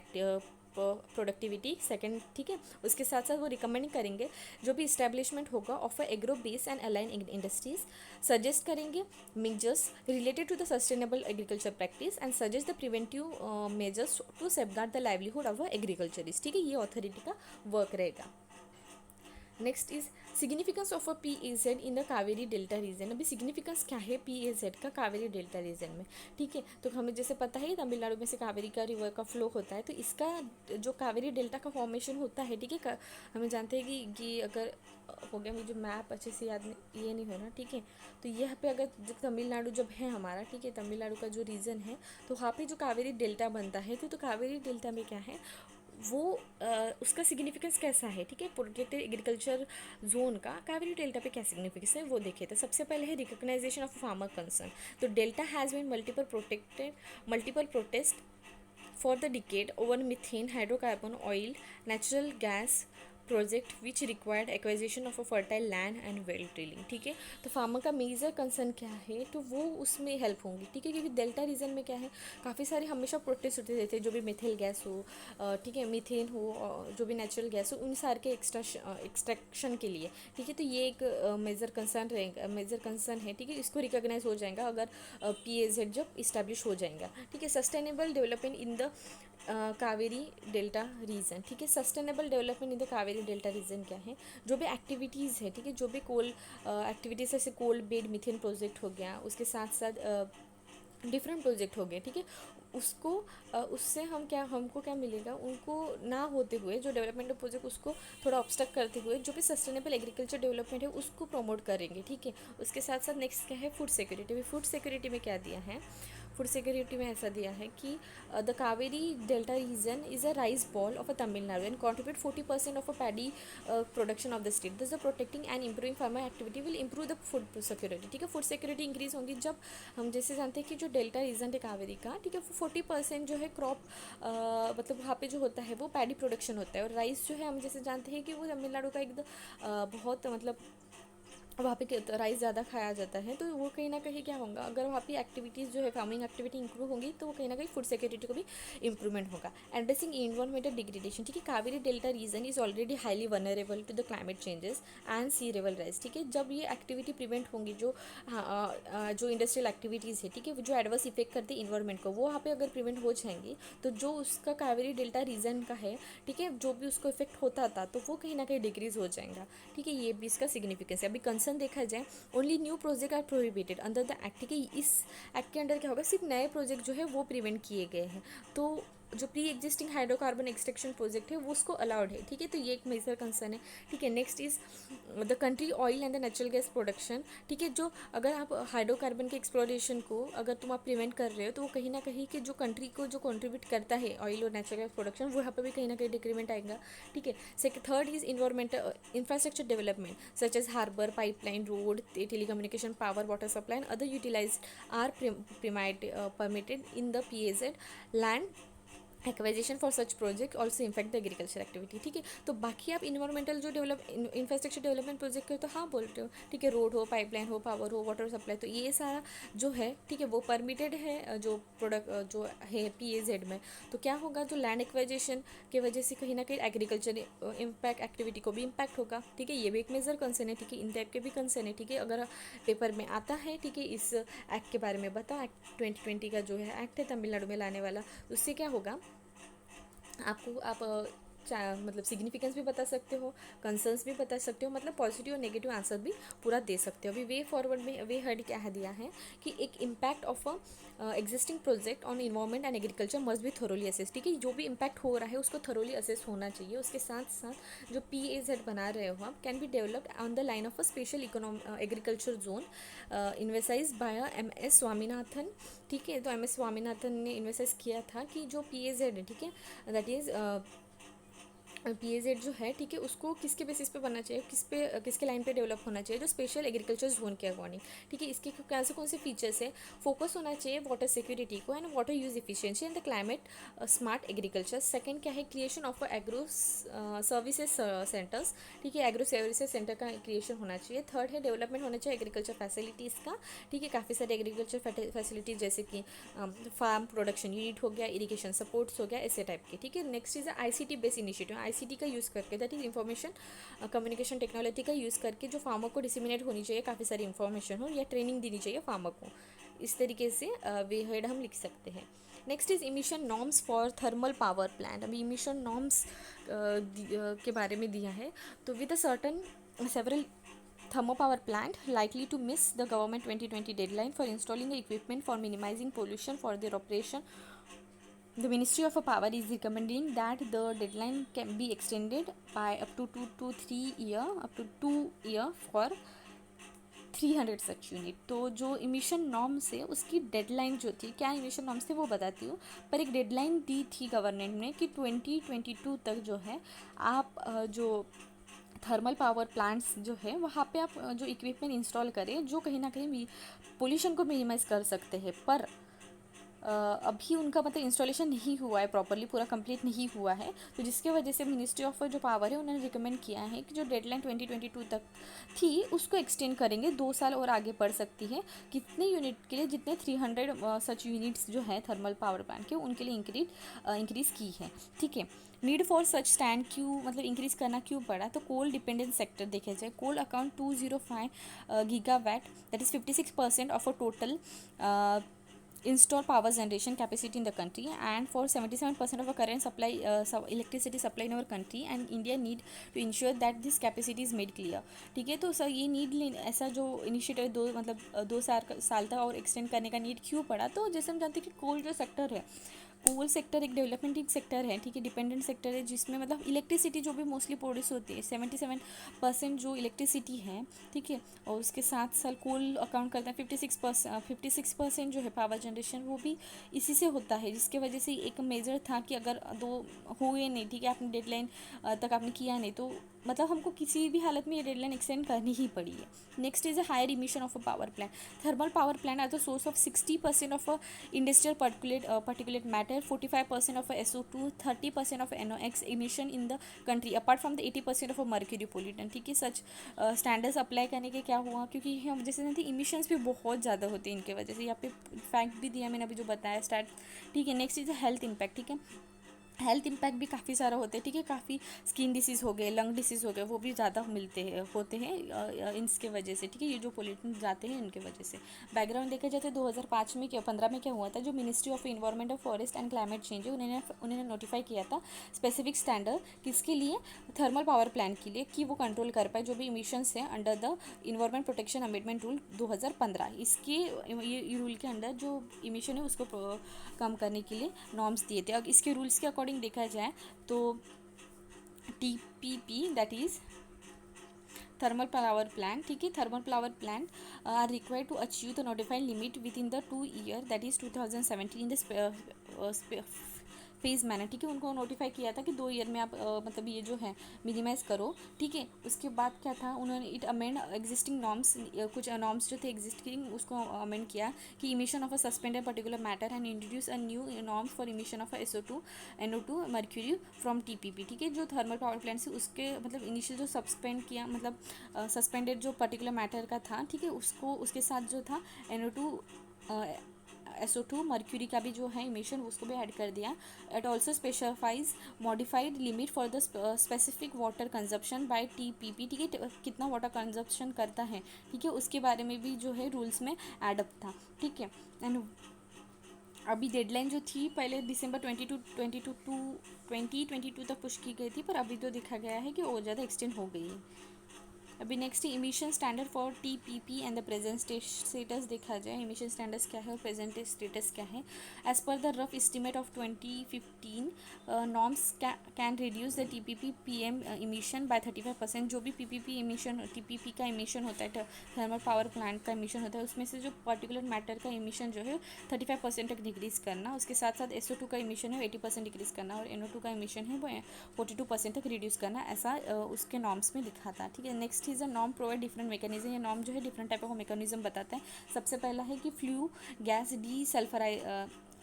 productivity second. ठीक है, उसके साथ साथ वो रिकमेंड करेंगे जो भी इस्टेब्लिशमेंट होगा of agro base and allied industries, suggest करेंगे measures related to the sustainable agriculture practice and suggest the preventive measures to safeguard the livelihood of agriculturist. ठीक है, ये अथॉरिटी का वर्क रहेगा। Next is significance of a PAZ in the Kaveri delta region. अभी significance क्या है PAZ का Kaveri delta reason में। ठीक है, तो हमें जैसे पता है तमिलनाडु में से कावेरी का रिवर का फ्लो होता है, तो इसका जो कावेरी डेल्टा का फॉर्मेशन होता है, ठीक है, हमें जानते हैं कि अगर हो गया, मुझे मैप अच्छे से याद नहीं, ये नहीं होना। ठीक है, तो यहाँ पे अगर जब तमिलनाडु जब है हमारा, ठीक है, तमिलनाडु का जो रीजन है, तो वहाँ पे जो कावेरी डेल्टा बनता है, तो कावेरी डेल्टा में क्या है वो उसका सिग्निफिकेंस कैसा है। ठीक है, प्रोटेक्टेड एग्रीकल्चर जोन का कावेरी डेल्टा पे क्या सिग्निफिकेंस है वो देखे। तो सबसे पहले है रिकॉग्नाइजेशन ऑफ फार्मर कंसर्न। तो delta has been multiple protest for the decade over methane, hydrocarbon, oil, natural gas project which required acquisition of a fertile land and well drilling. ठीक है, तो फार्मर का मेजर कंसर्न क्या है, तो वो उसमें हेल्प होंगी। ठीक है, क्योंकि डेल्टा रीजन में क्या है, काफ़ी सारे हमेशा प्रोटेस्ट होते रहते हैं, जो भी मिथेल गैस हो, ठीक है, मीथेन हो, जो भी नेचुरल गैस हो, उन सारे के एक्सट्रैक्शन के लिए। ठीक है, तो ये एक मेजर कंसर्न रहेगा, मेजर कंसर्न है। ठीक है, इसको रिकॉग्नाइज हो जाएगा अगर PAZ जब इस्टेब्लिश हो जाएगा। ठीक है, sustainable development in the Kaveri delta region. ठीक है, sustainable development in the Kaveri delta region क्या है, जो भी एक्टिविटीज़ है, ठीक है, जो भी कोल एक्टिविटीज़ जैसे कोल बेड मिथेन प्रोजेक्ट हो गया, उसके साथ साथ डिफरेंट प्रोजेक्ट हो गए। ठीक है, उसको उससे हमको क्या मिलेगा, उनको ना होते हुए जो डेवलपमेंट प्रोजेक्ट उसको थोड़ा ऑब्स्ट्रक्ट करते हुए जो भी सस्टेनेबल एग्रीकल्चर डेवलपमेंट है उसको प्रमोट करेंगे। ठीक है, उसके साथ साथ नेक्स्ट क्या है, फूड सिक्योरिटी। फूड सिक्योरिटी में क्या दिया है, फूड सिक्योरिटी में ऐसा दिया है कि the Kaveri delta region is a rice bowl of a Tamil Nadu and contribute 40% of a paddy production of the state, this the protecting and improving farmer activity will improve the food security. ठीक है, food security increase होंगी जब हम जैसे जानते हैं कि जो डेल्टा रीजन है कावेरी का, ठीक है, 40% जो है क्रॉप मतलब वहाँ पे जो होता है वो पैडी प्रोडक्शन होता है, और राइस जो है हम जैसे जानते हैं कि वो तमिलनाडु का एकदम बहुत मतलब वहाँ पे राइस ज़्यादा खाया जाता है, तो वो कहीं ना कहीं क्या होगा, अगर वहाँ पे एक्टिविटीज़ जो है फार्मिंग एक्टिविटी इंप्रूव होंगी तो वो कहीं ना कहीं फूड सिक्योरिटी को भी इंप्रूवमेंट होगा। एड्रेसिंग इन्वायरमेंटल डिग्रेडेशन, ठीक है, Kaveri delta region is already highly vulnerable to the climate changes and sea level rise. ठीक है, जब ये एक्टिविटी प्रिवेंट होंगी जो जो इंडस्ट्रियल एक्टिविटीज़ है, ठीक है, जो एडवर्स इफेक्ट करती है इन्वायरमेंट को, वो वहाँ पे अगर प्रिवेंट हो जाएंगी तो जो उसका कावेरी डेल्टा रीजन का है, ठीक है, जो भी उसको इफेक्ट होता था तो वो कहीं ना कहीं डिक्रीज हो जाएगा। ठीक है, ये भी इसका सिग्निफिकेंस है। अभी कंसर्न देखा जाए, only new project are prohibited under the act. ठीक है, इस एक्ट के अंडर क्या होगा, सिर्फ नए प्रोजेक्ट जो है वो प्रिवेंट किए गए हैं, तो जो pre existing hydrocarbon extraction project है वो उसको अलाउड है। ठीक है, तो ये एक मेजर कंसर्न है। ठीक है, next is the country oil and the natural gas production. ठीक है, जो अगर आप हाइड्रोकार्बन के एक्सप्लोरेशन को अगर तुम आप प्रिवेंट कर रहे हो तो वो कहीं ना कहीं कि जो कंट्री को जो कंट्रीब्यूट करता है ऑयल और नेचुरल गैस प्रोडक्शन, वो यहाँ पर भी कहीं ना कहीं डिक्रीमेंट आएगा। ठीक है, second third is environmental infrastructure development such as harbour, pipeline, road, telecommunication, power, water supply and other utilized are permitted in the PAZ land acquisition for such project also impact the agriculture activity. ठीक है, तो बाकी आप environmental जो infrastructure development project हो तो हाँ बोलते हो, ठीक है, रोड हो, पाइपलाइन हो, पावर हो, वाटर सप्लाई, तो ये सारा जो है, ठीक है, वो परमिटेड है जो प्रोडक्ट जो है PAZ में। तो क्या होगा, जो लैंड एक्वाइजेशन की वजह से कहीं ना कहीं एग्रीकल्चर इम्पैक्ट एक्टिविटी को भी इम्पैक्ट होगा। ठीक है, ये भी एक मेजर कंसर्न है। ठीक है, इन टाइप के भी कंसर्न है। ठीक है, अगर पेपर में आता है, ठीक है, इस एक्ट के बारे में बताओ, एक्ट 2020 का जो है एक्ट है तमिलनाडु में लाने वाला, उससे क्या होगा, आपको आप मतलब सिग्निफिकेंस भी बता सकते हो, कंसर्न्स भी बता सकते हो, मतलब पॉजिटिव और नेगेटिव आंसर भी पूरा दे सकते हो। अभी वे फॉरवर्ड में वे हेड क्या है दिया है कि एक impact of existing project on environment and agriculture must भी थोरोली असेस। ठीक है, जो भी इम्पैक्ट हो रहा है उसको थोरोली असेस होना चाहिए। उसके साथ साथ जो PAZ बना रहे हो आप can be developed on the line of a special agriculture zone envisaged by MS Swaminathan. ठीक है, तो MS स्वामीनाथन ने इन्वेसाइज किया था कि जो PAZ है, ठीक है, दैट इज़ PAZ जो है, ठीक है, उसको किसके बेसिस पे बनना चाहिए, किसके लाइन पे डेवलप होना चाहिए, जो स्पेशल एग्रीकल्चर जोन के अकॉर्डिंग। ठीक है, इसके कौन से फीचर्स है, फोकस होना चाहिए वाटर सिक्योरिटी को and water use efficiency and the climate smart agriculture. Second क्या है, creation of agro services centres. ठीक है, एग्रो सर्विसेज सेंटर का क्रिएशन होना चाहिए। थर्ड है, डेवलपमेंट होना चाहिए एग्रीकल्चर फैसिलिटीज़ का। ठीक है, काफ़ी सारे एग्रीकल्चर फैसिलिटीज़ जैसे कि फार्म प्रोडक्शन यूनिट हो गया, इरिगेशन सपोर्ट्स हो गया, ऐसे टाइप के। ठीक है, next is ICT based initiative. ICT का यूज़ करके, that is information communication technology का यूज़ करके जो फार्मर को डिसिमिनेट होनी चाहिए, काफ़ी सारी इन्फॉर्मेशन हो या ट्रेनिंग देनी चाहिए फार्मर को, इस तरीके से वे हेड हम लिख सकते हैं। Next is emission norms for thermal power plant. अभी इमिशन नॉर्म्स के बारे में दिया है, तो with a certain several thermal power plant likely to miss the government 2020 deadline for installing the equipment for minimizing pollution for their operation. The Ministry of Power is recommending that the deadline can be extended by up to 2 year for 300 such unit. तो जो emission norms है उसकी deadline जो थी, क्या emission norms थे वो बताती हूँ, पर एक डेडलाइन दी थी गवर्नमेंट ने कि 2022 तक जो है आप जो थर्मल पावर प्लांट्स जो है वहाँ पे आप जो इक्विपमेंट इंस्टॉल करें जो कहीं ना कहीं पोल्यूशन को मिनिमाइज़ कर सकते हैं, पर अभी उनका मतलब इंस्टॉलेशन नहीं हुआ है प्रॉपरली, पूरा कंप्लीट नहीं हुआ है, तो जिसके वजह से मिनिस्ट्री ऑफ जो पावर है उन्होंने रिकमेंड किया है कि जो डेडलाइन 2022 तक थी उसको एक्सटेंड करेंगे, 2 साल और आगे बढ़ सकती है। कितने यूनिट के लिए, जितने 300 सच यूनिट्स जो है थर्मल पावर प्लांट के, उनके लिए इंक्रीज़ की है। ठीक है, नीड फॉर सच स्टैंड क्यों मतलब इंक्रीज़ करना क्यों पड़ा, तो कोल डिपेंडेंट सेक्टर देखा जाए, coal account 205 gigawatt, that is 56% of a total install power generation capacity in the country and for 77% of the current supply electricity supply in our country, and India need to ensure that this capacity is made clear। ठीक है, तो sir ये need ऐसा जो initiative 2 साल तक और extend करने का नीड क्यों पड़ा, तो जैसे हम जानते हैं कि कोल जो सेक्टर है, कोल सेक्टर एक डेवलपमेंट सेक्टर है, ठीक है, डिपेंडेंट सेक्टर है, जिसमें मतलब इलेक्ट्रिसिटी जो भी मोस्टली प्रोड्यूस होती है 77% जो इलेक्ट्रिसिटी है, ठीक है, और उसके साथ साथ कोल अकाउंट करता है 56% जो है पावर जनरेशन, वो भी इसी से होता है, जिसके वजह से एक मेजर था कि अगर दो हुए नहीं, ठीक है, आपने डेडलाइन तक आपने किया नहीं तो मतलब हमको किसी भी हालत में ये डेडलाइन एक्सटेंड करनी ही पड़ी है। Next is a higher emission of a power plant. Thermal power plant are the source of 60% of a industrial particulate matter, 45% of SO2, 30% of NOx emission in the country apart from the 80% of a mercury pollutant, ठीक है। सच standards apply करने के क्या हुआ, क्योंकि हम जैसे थी इमिशंस भी बहुत ज़्यादा होते हैं इनके वजह से, यहाँ पे फैक्ट भी दिया मैंने अभी जो बताया स्टार्ट, ठीक है। नेक्स्ट इज हेल्थ इम्पैक्ट, ठीक है, हेल्थ इम्पैक्ट भी काफ़ी सारा होता है, ठीक है, काफ़ी स्किन डिसीज़ हो गए, लंग डिसीज़ हो गए, वो भी ज़्यादा मिलते हैं होते हैं इसके वजह से, ठीक है, ये जो पोल्यूटेंट जाते हैं इनके वजह से। बैकग्राउंड देखा जाए तो 2005 में 15 में क्या हुआ था, जो ministry of environment of forest and climate change है उन्होंने नोटिफाई किया था स्पेसिफिक स्टैंडर्ड किसके लिए, थर्मल पावर प्लांट के लिए, कि वो कंट्रोल कर पाए जो भी इमिशंस हैं under the environment protection amendment rule 2015। इसके ये रूल के अंडर जो इमिशन है उसको कम करने के लिए नॉर्म्स दिए थे। अब इसके रूल्स के अकॉर्डिंग देखा जाए तो TPP that is thermal power plant, ठीक है, thermal power plant are required to achieve the notified limit within the 2 year that is 2017 in the phase मैंने, ठीक है, उनको नोटिफाई किया था कि 2 ईयर में आप मतलब ये जो है मिनिमाइज करो, ठीक है। उसके बाद क्या था, उन्होंने इट अमेंड एग्जिस्टिंग नॉर्म्स, कुछ नॉर्म्स जो थे एग्जिस्टिंग उसको अमेंड किया कि emission of a suspended particular matter and introduce a new norms for emission of SO2 NO2 mercury from TPP, ठीक है। जो थर्मल पावर प्लांट से उसके मतलब इनिशियल जो सस्पेंड किया, मतलब सस्पेंडेड जो पर्टिकुलर मैटर का था, ठीक है, उसको उसके साथ जो था NO2 SO2 मर्क्यूरी का भी जो है इमिशन उसको भी ऐड कर दिया। It also specifies modified limit for the specific water consumption by TPP, ठीक है, कितना वाटर कंजप्शन करता है, ठीक है, उसके बारे में भी जो है रूल्स में एडअप था, ठीक है। एंड अभी डेडलाइन जो थी पहले दिसंबर 2022 तक पुश की गई थी, पर अभी तो देखा गया है कि और ज़्यादा एक्सटेंड हो गई है। अभी next emission standard for TPP and the present status देखा जाए, इमिशन स्टैंडर्ड्स क्या है और प्रेजेंट स्टेटस क्या है। As per the rough estimate of 2015 norms can reduce the TPP PM emission by 35%। जो भी PPP इमिशन TPP का इमिशन होता है, थर्मल पावर प्लांट का इमिशन होता है, उसमें से जो पर्टिकुलर मैटर का इमिशन जो है 35% तक डिक्रीज़ करना, उसके साथ साथ SO2 का इमिशन है 80% डिक्रीज़ करना, और NO2 का इमिशन है वो 42% तक रिड्यूस करना, ऐसा उसके नॉर्म्स में लिखा था, ठीक है। Next is a norm provide different mechanism, ये नॉर्म जो है डिफरेंट टाइप ऑफ मैकेनिज्म बताता है। सबसे पहला है कि flue gas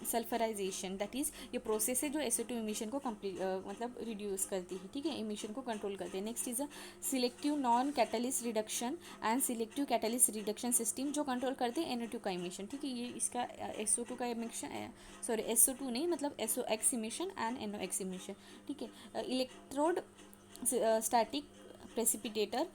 sulphurisation, that is ये प्रोसेस है जो SO2 इमिशन को कंप्लीट मतलब रिड्यूस करती है, ठीक है, इमिशन को कंट्रोल करती है। Next is a selective non catalyst reduction and selective catalyst reduction system, जो कंट्रोल करते हैं NO2 का इमिशन, ठीक है, ये इसका SO2 का इमिशन सॉरी SO2 नहीं मतलब SOx emission and NOx emission, ठीक है। Electrode static precipitator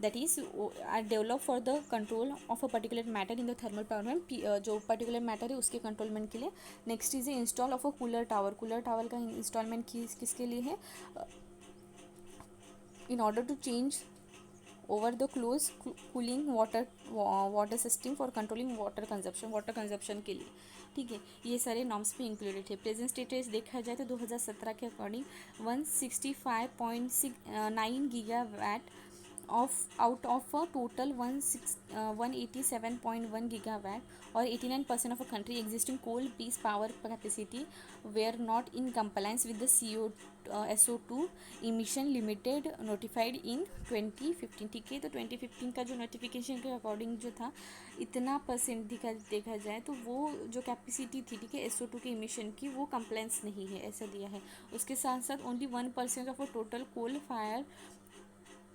that is are developed for the control of a particulate matter in the thermal power plant, जो particulate matter है उसके कंट्रोलमेंट के लिए। Next is install of a cooler tower, cooler tower का instalment किसके लिए है, in order to change over the close cooling water system for controlling water consumption के लिए, ठीक है। ये सारे नॉर्म्स पे इंक्लूडेड है। प्रेजेंट स्टेटस देखा जाए तो 2017 के according 165.9 gigawatt out of a total 187.1 gigawatt और 89% of a country existing coal based power capacity were not in compliance with the SO2 emission limited notified in 2015, ठीक है। तो 2015 का जो नोटिफिकेशन के अकॉर्डिंग जो था इतना परसेंट देखा जाए तो वो जो कैपेसिटी थी, ठीक है, SO2 के इमिशन की, वो कंप्लायंस नहीं है, ऐसा दिया है। उसके साथ साथ only 1% of a total coal fire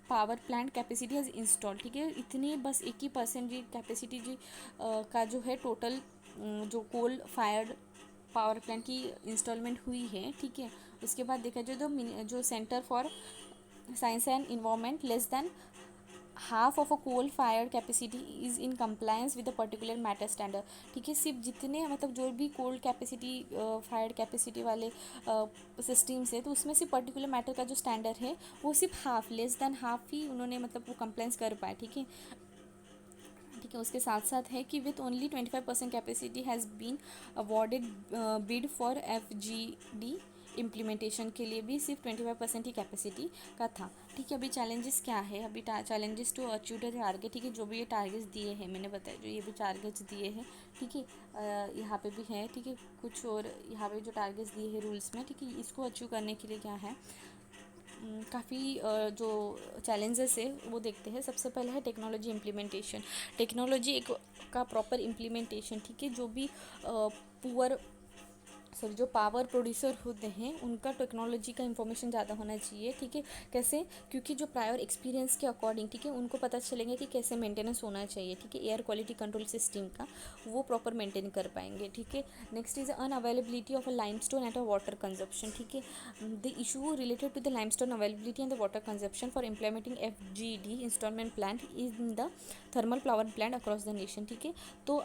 power plant capacity has install, ठीक है, इतनी बस 1% जी कैपेसिटी जी का जो है टोटल जो कोल फायर पावर प्लांट की इंस्टॉलमेंट हुई है, ठीक है। उसके बाद देखा जाए तो जो centre for science and environment less than half of a coal fire capacity is in compliance with a particular matter standard, ठीक है। सिर्फ जितने मतलब जो भी कोल कैपेसिटी फायर कैपेसिटी वाले सिस्टम्स है, तो उसमें से पर्टिकुलर मैटर का जो स्टैंडर्ड है वो सिर्फ हाफ लेस दैन हाफ ही उन्होंने मतलब वो कंप्लायंस कर पाए, ठीक है, ठीक है। उसके साथ साथ है कि with only 25% capacity has been awarded bid for FGD implementation के लिए भी सिर्फ 25% ही कैपेसिटी का था, ठीक है। अभी चैलेंजेस क्या है, अभी challenges to achieve the target, ठीक है। जो भी ये टारगेट्स दिए हैं मैंने बताया, जो ये भी टारगेट्स दिए हैं, ठीक है, यहाँ पे भी है, ठीक है। कुछ और यहाँ पे जो टारगेट्स दिए हैं रूल्स में, ठीक है, इसको अचीव करने के लिए क्या है, काफ़ी जो चैलेंजेस है वो देखते हैं। सबसे पहले है टेक्नोलॉजी इम्प्लीमेंटेशन। टेक्नोलॉजी एक का प्रॉपर इम्प्लीमेंटेशन, ठीक है। जो भी पुअर सॉरी जो पावर प्रोड्यूसर होते हैं उनका टेक्नोलॉजी का इंफॉर्मेशन ज़्यादा होना चाहिए, ठीक है। कैसे, क्योंकि जो प्रायर एक्सपीरियंस के अकॉर्डिंग, ठीक है, उनको पता चलेंगे कि कैसे मेंटेनेंस होना चाहिए, ठीक है। एयर क्वालिटी कंट्रोल सिस्टम का वो प्रॉपर मेंटेन कर पाएंगे, ठीक है। Next is unavailability of a limestone at a water consumption, ठीक है। The issue related to the limestone availability and the water consumption for implementing FGD instalment plant in the thermal power plant across the nation, ठीक है। तो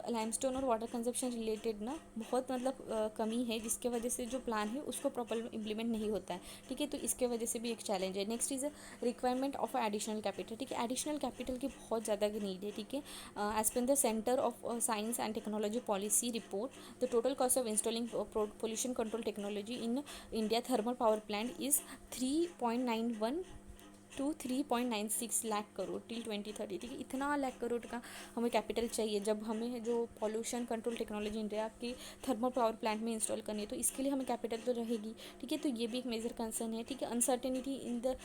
limestone और water consumption related ना बहुत मतलब कमी है, जिसके वजह से जो प्लान है उसको प्रॉपर इम्प्लीमेंट नहीं होता है, ठीक है। तो इसके वजह से भी एक चैलेंज है। Next is requirement of additional capital, ठीक है। एडिशनल कैपिटल की बहुत ज़्यादा नीड है, ठीक है। As per the centre of science and technology policy report, the total cost of installing pollution control technology in India thermal power plant is 3.91 to 3.96 lakh crore till 2030, ठीक है। इतना लाख करोड़ का हमें कैपिटल चाहिए जब हमें जो पॉल्यूशन कंट्रोल टेक्नोलॉजी इंडिया की थर्मल पावर प्लांट में इंस्टॉल करनी है, तो इसके लिए हमें कैपिटल तो रहेगी, ठीक है। तो ये भी एक मेजर कंसर्न है, ठीक है। Uncertainty in the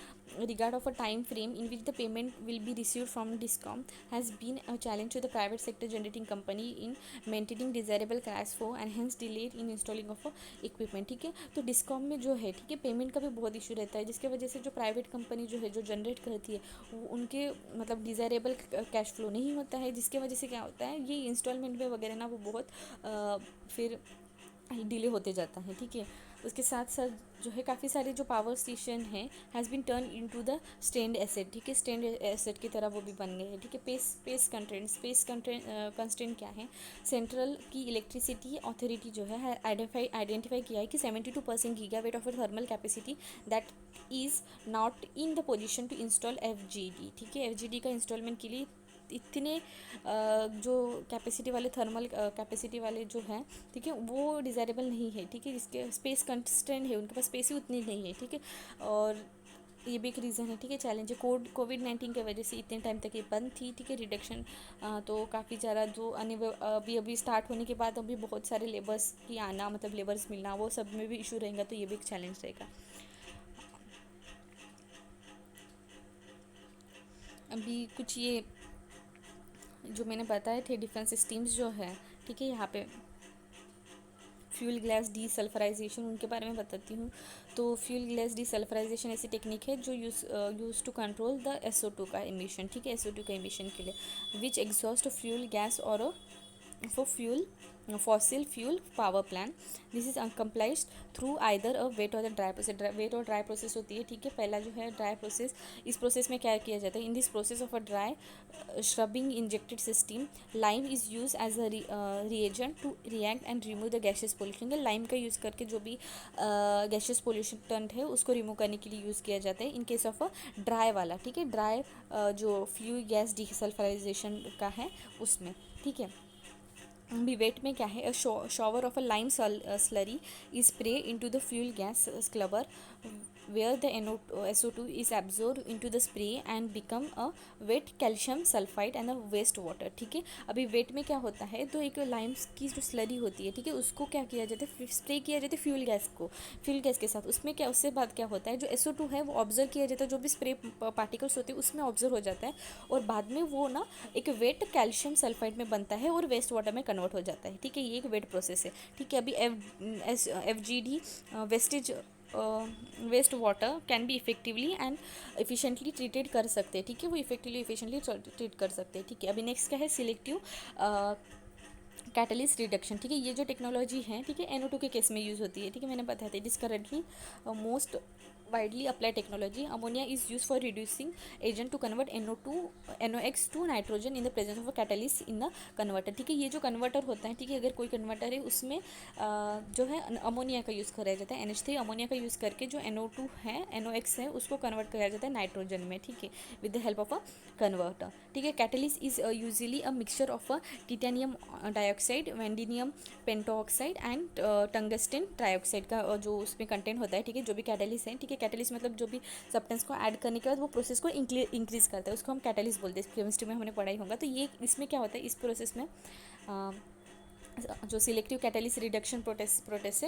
regard of a time frame in which the payment will be received from discom has been a challenge to the private sector generating company in maintaining desirable cash flow and hence delayed in installing of equipment, ठीक है। तो discom में जो है, ठीक है, payment का भी बहुत इशू रहता है, जिसकी वजह से जो प्राइवेट कंपनी जो है जो जनरेट करती है वो उनके मतलब डिज़ायरेबल कैश फ्लो नहीं होता है, जिसके वजह से क्या होता है, ये इंस्टॉलमेंट में वगैरह ना वो बहुत फिर डिले होते जाता है, ठीक है। उसके साथ साथ जो है काफ़ी सारे जो पावर स्टेशन हैं has been turn into the stand asset, ठीक है। स्टैंड एसेट की तरह वो भी बन गए हैं, ठीक है। स्पेस कंस्ट्रेंट क्या है, सेंट्रल की इलेक्ट्रिसिटी अथॉरिटी जो है आइडेंटिफाई किया है कि 72% gigawatt of thermal capacity that is not in the position to install FGD, ठीक है। FGD का इंस्टॉलमेंट के लिए इतने जो कैपेसिटी वाले थर्मल कैपेसिटी वाले जो हैं, ठीक है, वो डिज़ायरेबल नहीं है, ठीक है। जिसके स्पेस कंस्ट्रेंट है, उनके पास स्पेस ही उतनी नहीं है, ठीक है। और ये भी एक रीज़न है, ठीक है, चैलेंज है। कोविड-19 की वजह से इतने टाइम तक ये बंद थी, ठीक है, रिडक्शन। तो काफ़ी ज़्यादा जो अभी स्टार्ट होने के बाद अभी बहुत सारे लेबर्स की आना, मतलब लेबर्स मिलना, वो सब में भी इशू रहेगा, तो ये भी एक चैलेंज रहेगा। अभी कुछ ये जो मैंने बताए थे डिफेंस सिस्टम्स जो है, ठीक है, यहाँ पे फ्यूल गैस डीसल्फराइजेशन उनके बारे में बताती हूँ। तो फ्यूल गैस डीसल्फराइजेशन ऐसी टेक्निक है जो use to control the SO2 का एमिशन, ठीक है। SO2 का एमिशन के लिए विच एग्जॉस्ट फ्यूल गैस और for fossil fuel power plant. This is accomplished through either a wet or a dry process. Wet और dry process होती है, ठीक है। पहला जो है ड्राई प्रोसेस, इस प्रोसेस में क्या किया जाता है, in this process of a dry scrubbing injected system lime is use as a reagent to react and remove the gases pollution. Lime का यूज़ करके जो भी गैसेस पोल्यूशन है उसको रिमूव करने के लिए यूज़ किया जाता है in case of a dry वाला, ठीक है। ड्राई जो फ्यूल गैस डीसल्फराइजेशन का है उसमें, ठीक है। भी वेट में क्या है, shower of a lime slurry is spray into the fuel gas scrubber where the SO2 is absorbed into the spray and become a wet calcium sulfide and a waste water, ठीक है। अभी wait में क्या होता है, तो एक Lyme's की जो स्लरी होती है, ठीक है, उसको क्या किया जाता है, स्प्रे किया जाता है फ्यूल गैस के साथ। उसमें क्या, उससे बाद क्या होता है, जो SO2 है वो ऑब्जर्व किया जाता है, जो भी स्प्रे पार्टिकल्स होते हैं उसमें ऑब्जर्व हो जाता है, और बाद में वो ना एक वेट कैल्शियम सल्फाइड में बनता है और वेस्ट वाटर में कन्वर्ट हो जाता है, ठीक है। ये एक वेट प्रोसेस है, ठीक है। अभी FGD wastage waste water can be effectively and efficiently treated कर सकते हैं, ठीक है। वो इफेक्टिवली एफिशिएंटली ट्रीट कर सकते हैं, ठीक है। अभी नेक्स्ट क्या है, सिलेक्टिव कैटलिस्ट रिडक्शन, ठीक है। ये जो टेक्नोलॉजी है, ठीक है, NO2 के केस में यूज़ होती है, ठीक है, मैंने बताया था। It is currently most widely applied technology. Ammonia is used for reducing agent to convert NOx to nitrogen in the presence of a catalyst in the converter. ठीक है, ये जो कन्वर्टर होता है, ठीक है, अगर कोई कन्वर्टर है उसमें जो है अमोनिया का यूज़ कराया जाता है, NH3 अमोनिया का यूज़ करके जो NO2 है, NOx है, उसको कन्वर्ट कराया जाता है नाइट्रोजन में, ठीक है, with the help of a converter. ठीक है, catalyst is usually a mixture of titanium dioxide, vanadium pentoxide and tungsten trioxide का जो उसमें कंटेंट होता है. ठीक है, जो भी कैटलिस्ट है, ठीक है, कैटलिस्ट मतलब जो भी सब्सटेंस को ऐड करने के बाद वो प्रोसेस को इंक्रीज करता है, उसको हम कैटलिस्ट बोलते हैं. केमिस्ट्री में हमने पढ़ाई होगा. तो ये इसमें क्या होता है, इस प्रोसेस में जो सिलेक्टिव कैटलिस्ट रिडक्शन प्रोसेस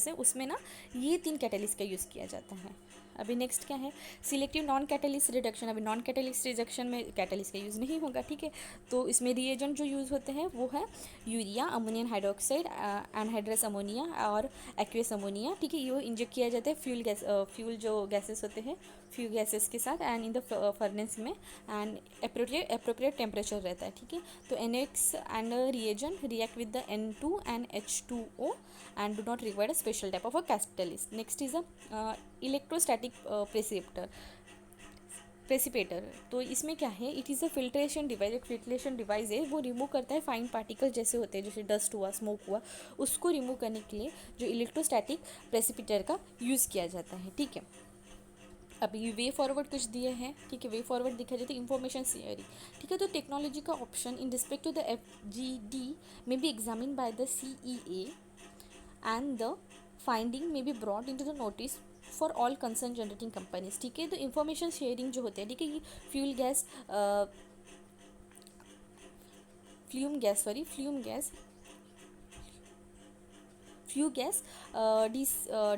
है, उसमें ना ये 3 कैटलिस्ट का यूज़ किया जाता है. अभी नेक्स्ट क्या है, सिलेक्टिव नॉन कैटलिस्ट रिडक्शन. अभी नॉन कैटलिस्ट रिडक्शन में कैटलिस्ट का यूज़ नहीं होगा. ठीक है, तो इसमें रिएजेंट जो यूज़ होते हैं वो है urea, ammonium hydroxide, anhydrous ammonia और एक्वेस अमोनिया. ठीक है, ये इंजेक्ट किया जाता है फ्यूल जो गैसेस होते हैं, फ्यू गैसेस के साथ एंड इन द फर्नेस में, एंड अप्रोप्रिएट टेम्परेचर रहता है. ठीक है, तो NX and reagent react with the N2 and H2O and do not require a special type of a catalyst. Next is a electrostatic precipitator. तो इसमें क्या है, it is a filtration device. एक फिल्ट्रेशन डिवाइस है, वो remove करता है fine particle जैसे होते हैं, जैसे डस्ट हुआ, स्मोक हुआ, उसको रिमूव करने के लिए जो इलेक्ट्रोस्टैटिक प्रेसिपिटेटर का यूज़ किया जाता है. ठीक है, अभी ये वे फॉरवर्ड कुछ दिए हैं. ठीक है, वे फॉरवर्ड दिखा जाए तो इंफॉर्मेशन शेयरिंग. ठीक है, तो टेक्नोलॉजी का option in respect to the FGD may be examine by the CEA and the finding may be brought into the notice for all concern generating companies. ठीक है, तो इंफॉर्मेशन शेयरिंग जो होते हैं, ठीक है, ये fuel gas few gas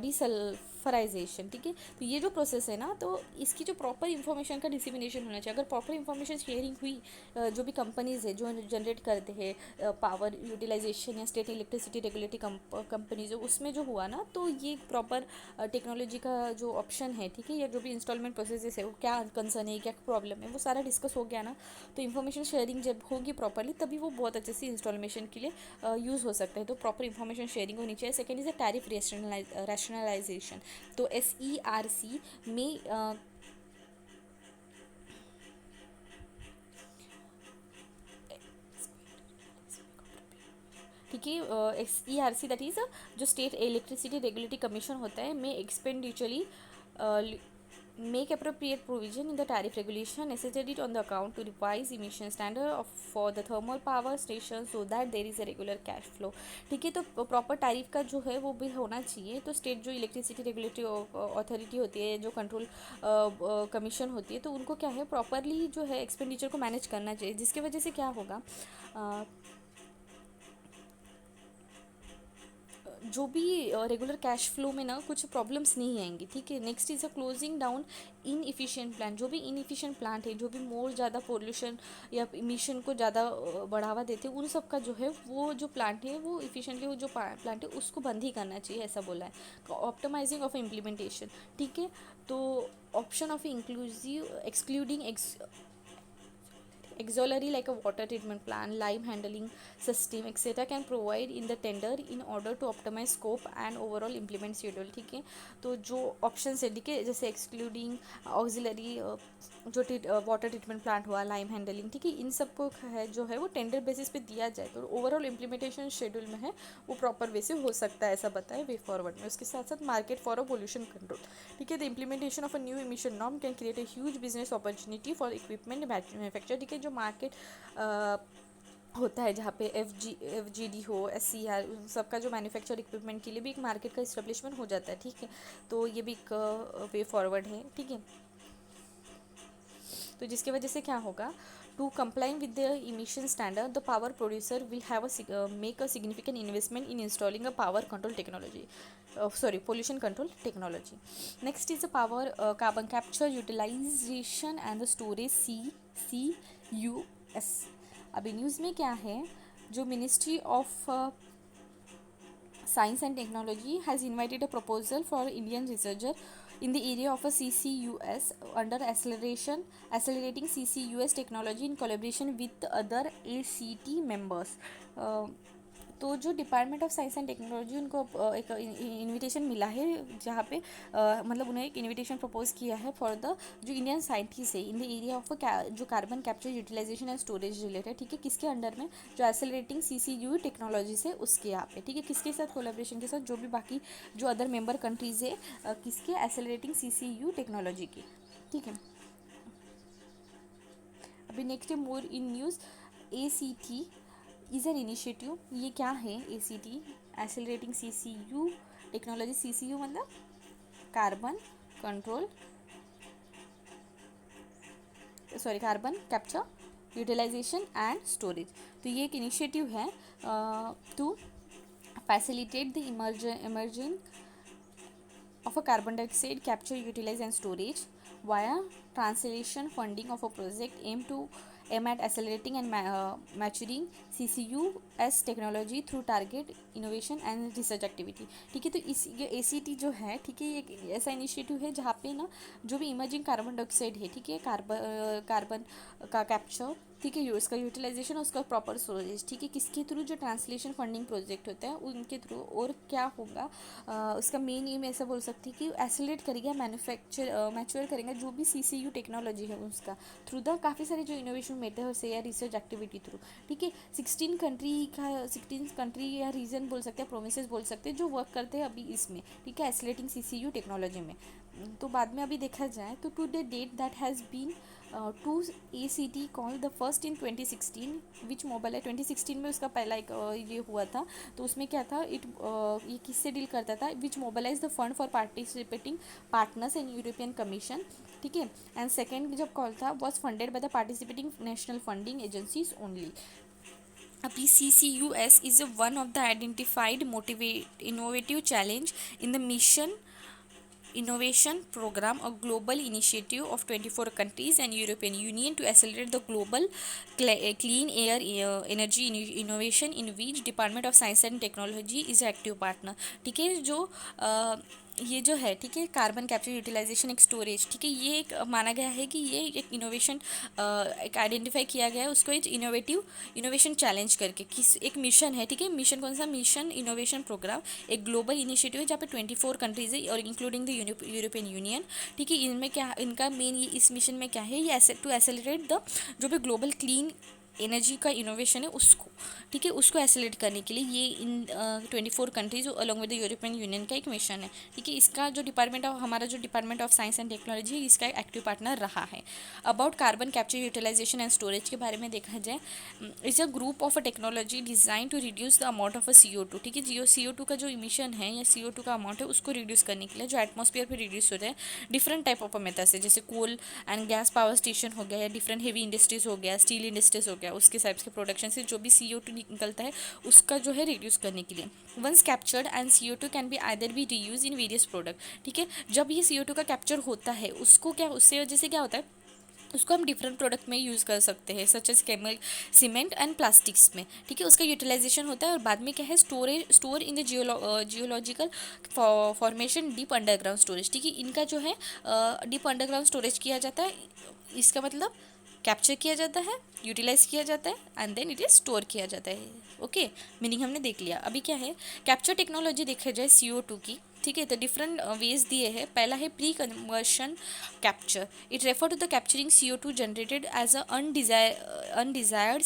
desulphurisation. ठीक है, तो ये जो प्रोसेस है ना, तो इसकी जो प्रॉपर इंफॉर्मेशन का डिसिमिनेशन होना चाहिए. अगर प्रॉपर इंफॉर्मेशन शेयरिंग हुई, जो भी कंपनीज़ है जो जनरेट करते हैं पावर यूटिलाइजेशन या स्टेट इलेक्ट्रिसिटी रेगुलेटरी कंपनीज है, उसमें जो हुआ ना, तो ये प्रॉपर टेक्नोलॉजी का जो ऑप्शन है, ठीक है, या जो भी इंस्टॉलमेंट प्रोसेस है, वो क्या कंसर्न है, क्या प्रॉब्लम है, वो सारा डिस्कस हो गया ना. तो इन्फॉर्मेशन शेयरिंग जब होगी प्रॉपरली, तभी वो बहुत अच्छे से इंस्टॉलेशन के लिए यूज़ हो सकता है. तो प्रॉपर इंफॉर्मेशन शेयरिंग होनी चाहिए. Second is a tariff rationalisation. तो SERC में ठीक है, SERC दैट इज़ जो स्टेट इलेक्ट्रिसिटी रेगुलेटरी कमीशन होता है, में एक्सपेंडिचुअली make appropriate provision in the tariff regulation necessary on the account to revise emission standard for the thermal power station so that there is a regular cash flow. ठीक है, तो proper tariff का जो है वो भी होना चाहिए. तो स्टेट जो इलेक्ट्रिसिटी रेगुलेटरी अथॉरिटी होती है, जो कंट्रोल कमीशन होती है, तो उनको क्या है, प्रॉपरली जो है एक्सपेंडिचर को मैनेज करना चाहिए, जिसकी वजह से क्या होगा, जो भी रेगुलर कैश फ्लो में ना कुछ प्रॉब्लम्स नहीं आएंगी. ठीक है, next is a closing down in efficient plant. जो भी इनइफिशियंट प्लांट है, जो भी मोर ज़्यादा पोल्यूशन या इमिशन को ज़्यादा बढ़ावा देते हैं, उन सब का जो है वो जो प्लांट है, वो इफिशियंटली वो जो प्लांट है उसको बंद ही करना चाहिए, ऐसा बोला है. Optimising of implementation. ठीक है, तो option of inclusive excluding auxiliary like a water treatment plant, lime handling system, etc. can provide in the tender in order to optimize scope and overall implement schedule. ठीक है, तो जो option है, ठीक है, जैसे एक्सक्लूडिंग ऑक्सिलरी जो water treatment plant हुआ, लाइम हैंडलिंग, ठीक है, इन सबको है जो है वो टेंडर बेसिस पे दिया जाए, तो ओवरऑल इम्प्लीमेंटेशन शेड्यूल में है वो प्रॉपर वे से हो सकता है, ऐसा बताए वे फॉरवर्ड में. उसके साथ साथ market for a pollution control. ठीक है, the implementation of a new emission norm can create a huge business opportunity for equipment manufacture. ठीक है, जो मार्केट होता है जहाँ पे FGD हो, SCR, सबका जो मैन्युफैक्चर इक्विपमेंट के लिए भी एक मार्केट का इस्टेब्लिशमेंट हो जाता है. ठीक है, तो ये भी एक वे फॉरवर्ड है. ठीक है, तो जिसकी वजह से क्या होगा, to comply with the emission standard the power producer will have make a significant investment in installing a power control technology, pollution control technology. Next is the power carbon capture utilization and the storage CCUS. अभी news में क्या है, जो ministry of Science and Technology has invited a proposal for Indian researcher in the area of a CCUS under accelerating CCUS technology in collaboration with other ACT members. तो जो department of science and technology उनको एक invitation मिला है, जहाँ पे मतलब उन्हें एक इनविटेशन प्रपोज किया है फॉर द जो इंडियन साइंटिस्ट है इन द एरिया ऑफ जो carbon capture utilisation and storage related, ठीक है, किसके अंडर में, जो एक्सेलरेटिंग CCU टेक्नोलॉजी से उसके यहाँ पे, ठीक है, किसके साथ कोलैबोरेशन के साथ, जो भी बाकी जो अदर मेंबर कंट्रीज है किसके, एक्सेलरेटिंग CCU टेक्नोलॉजी की, ठीक है। अभी नेक्स्ट है more in news, ACT is an initiative. ये क्या है ACT, accelerating CCU technology. CCU मतलब carbon control, sorry carbon capture utilisation and storage. तो ये एक इनिशिएटिव है to facilitate the emerging of a carbon dioxide capture, utilize and storage via translation funding of a project aim at accelerating and maturing CCUS technology through target innovation and research activity, ठीक है। तो इस ये ACT जो है, ठीक है, ये एक ऐसा इनिशिएटिव है जहाँ पे ना जो भी इमर्जिंग कार्बन डाइऑक्साइड है, ठीक है, कार्बन का कैप्चर, ठीक है, उसका यूटिलाइजेशन, उसका प्रॉपर स्टोरेज, ठीक है, किसके थ्रू, जो ट्रांसलेशन फंडिंग प्रोजेक्ट होता है उनके थ्रू। और क्या होगा उसका मेन एम ऐसा बोल सकती है कि एक्सेलरेट करेगा, मैच्योर करेगा जो भी CCU टेक्नोलॉजी है उसका थ्रू द काफ़ी सारे जो इनोवेशन मेथड्स है या रिसर्च एक्टिविटी थ्रू, ठीक है। 16 कंट्री या रीजन बोल सकते हैं, प्रोविंसेस बोल सकते हैं, जो वर्क करते हैं अभी इसमें, ठीक है, एक्सेलरेटिंग CCU टेक्नोलॉजी में। तो बाद में अभी देखा जाए तो to the date that has been to ACT call the first in 2016 which mobile है 2016 में उसका पहला एक ये हुआ था। तो उसमें क्या था, ये किससे डील करता था, which mobilise the fund for participating partners in European commission, ठीक है। एंड सेकेंड जब कॉल था was funded by the participating national funding agencies only. अभी CCUS is one of the identified innovative challenge in the mission Innovation Program, a global initiative of 24 countries and European Union to accelerate the global clean air energy innovation, in which Department of Science and Technology is active partner, ठीक है। जो ये जो है, ठीक है, carbon capture utilisation एक storage, ठीक है, ये एक माना गया है कि ये एक इनोवेशन एक आइडेंटिफाई किया गया है उसको एक इनोवेशन चैलेंज करके, किस एक मिशन है, ठीक है। मिशन कौन सा, मिशन इनोवेशन प्रोग्राम, एक ग्लोबल इनिशिएटिव है जहाँ पे 24 कंट्रीज है और इंक्लूडिंग द यूरोपियन यूनियन, ठीक है। इनमें क्या, इनका मेन ये इस मिशन में क्या है, ये टू एसेलरेट द जो भी ग्लोबल क्लीन एनर्जी का इनोवेशन है उसको, ठीक है, उसको एसेलेट करने के लिए ये इन 24 countries along with the European union का एक मिशन है, ठीक है। इसका जो हमारा जो department of science and technology है इसका एक्टिव पार्टनर रहा है। About carbon capture utilisation and storage के बारे में देखा जाए, it's a group of a technology design to reduce the amount of a CO2, ठीक है। CO2 का जो इमिशन है या CO2 का अमाउंट है उसको रिड्यूस करने के लिए जो एटमॉस्फेयर पर रिड्यूस होता है, डिफरेंट टाइप ऑफ मेथड्स है, जैसे कोल एंड गैस पावर स्टेशन हो गया या डिफरेंट हेवी इंडस्ट्रीज हो गया, स्टील इंडस्ट्रीज हो गया, उसके टाइप्स के प्रोडक्शन से जो भी CO2 निकलता है उसका जो है रिड्यूस करने के लिए। Once captured and CO2 can be either be reuse in various product, ठीक है। जब ये CO2 का कैप्चर होता है उसको क्या, उससे वजह से क्या होता है, उसको हम डिफरेंट प्रोडक्ट में यूज़ कर सकते हैं, such as cement and plastics में, ठीक है, उसका यूटिलाइजेशन होता है। और बाद में क्या है, store in the geological formation, deep underground storage, ठीक है। इनका जो है डीप अंडरग्राउंड स्टोरेज किया जाता है, इसका मतलब कैप्चर किया जाता है, यूटिलाइज किया जाता है and then it is store किया जाता है, ओके। मीनिंग हमने देख लिया। अभी क्या है, कैप्चर टेक्नोलॉजी देखा जाए CO2 की, ठीक है, तो डिफरेंट वेज दिए हैं। पहला है pre conversion capture, it refer to the capturing CO2 generated as a undesired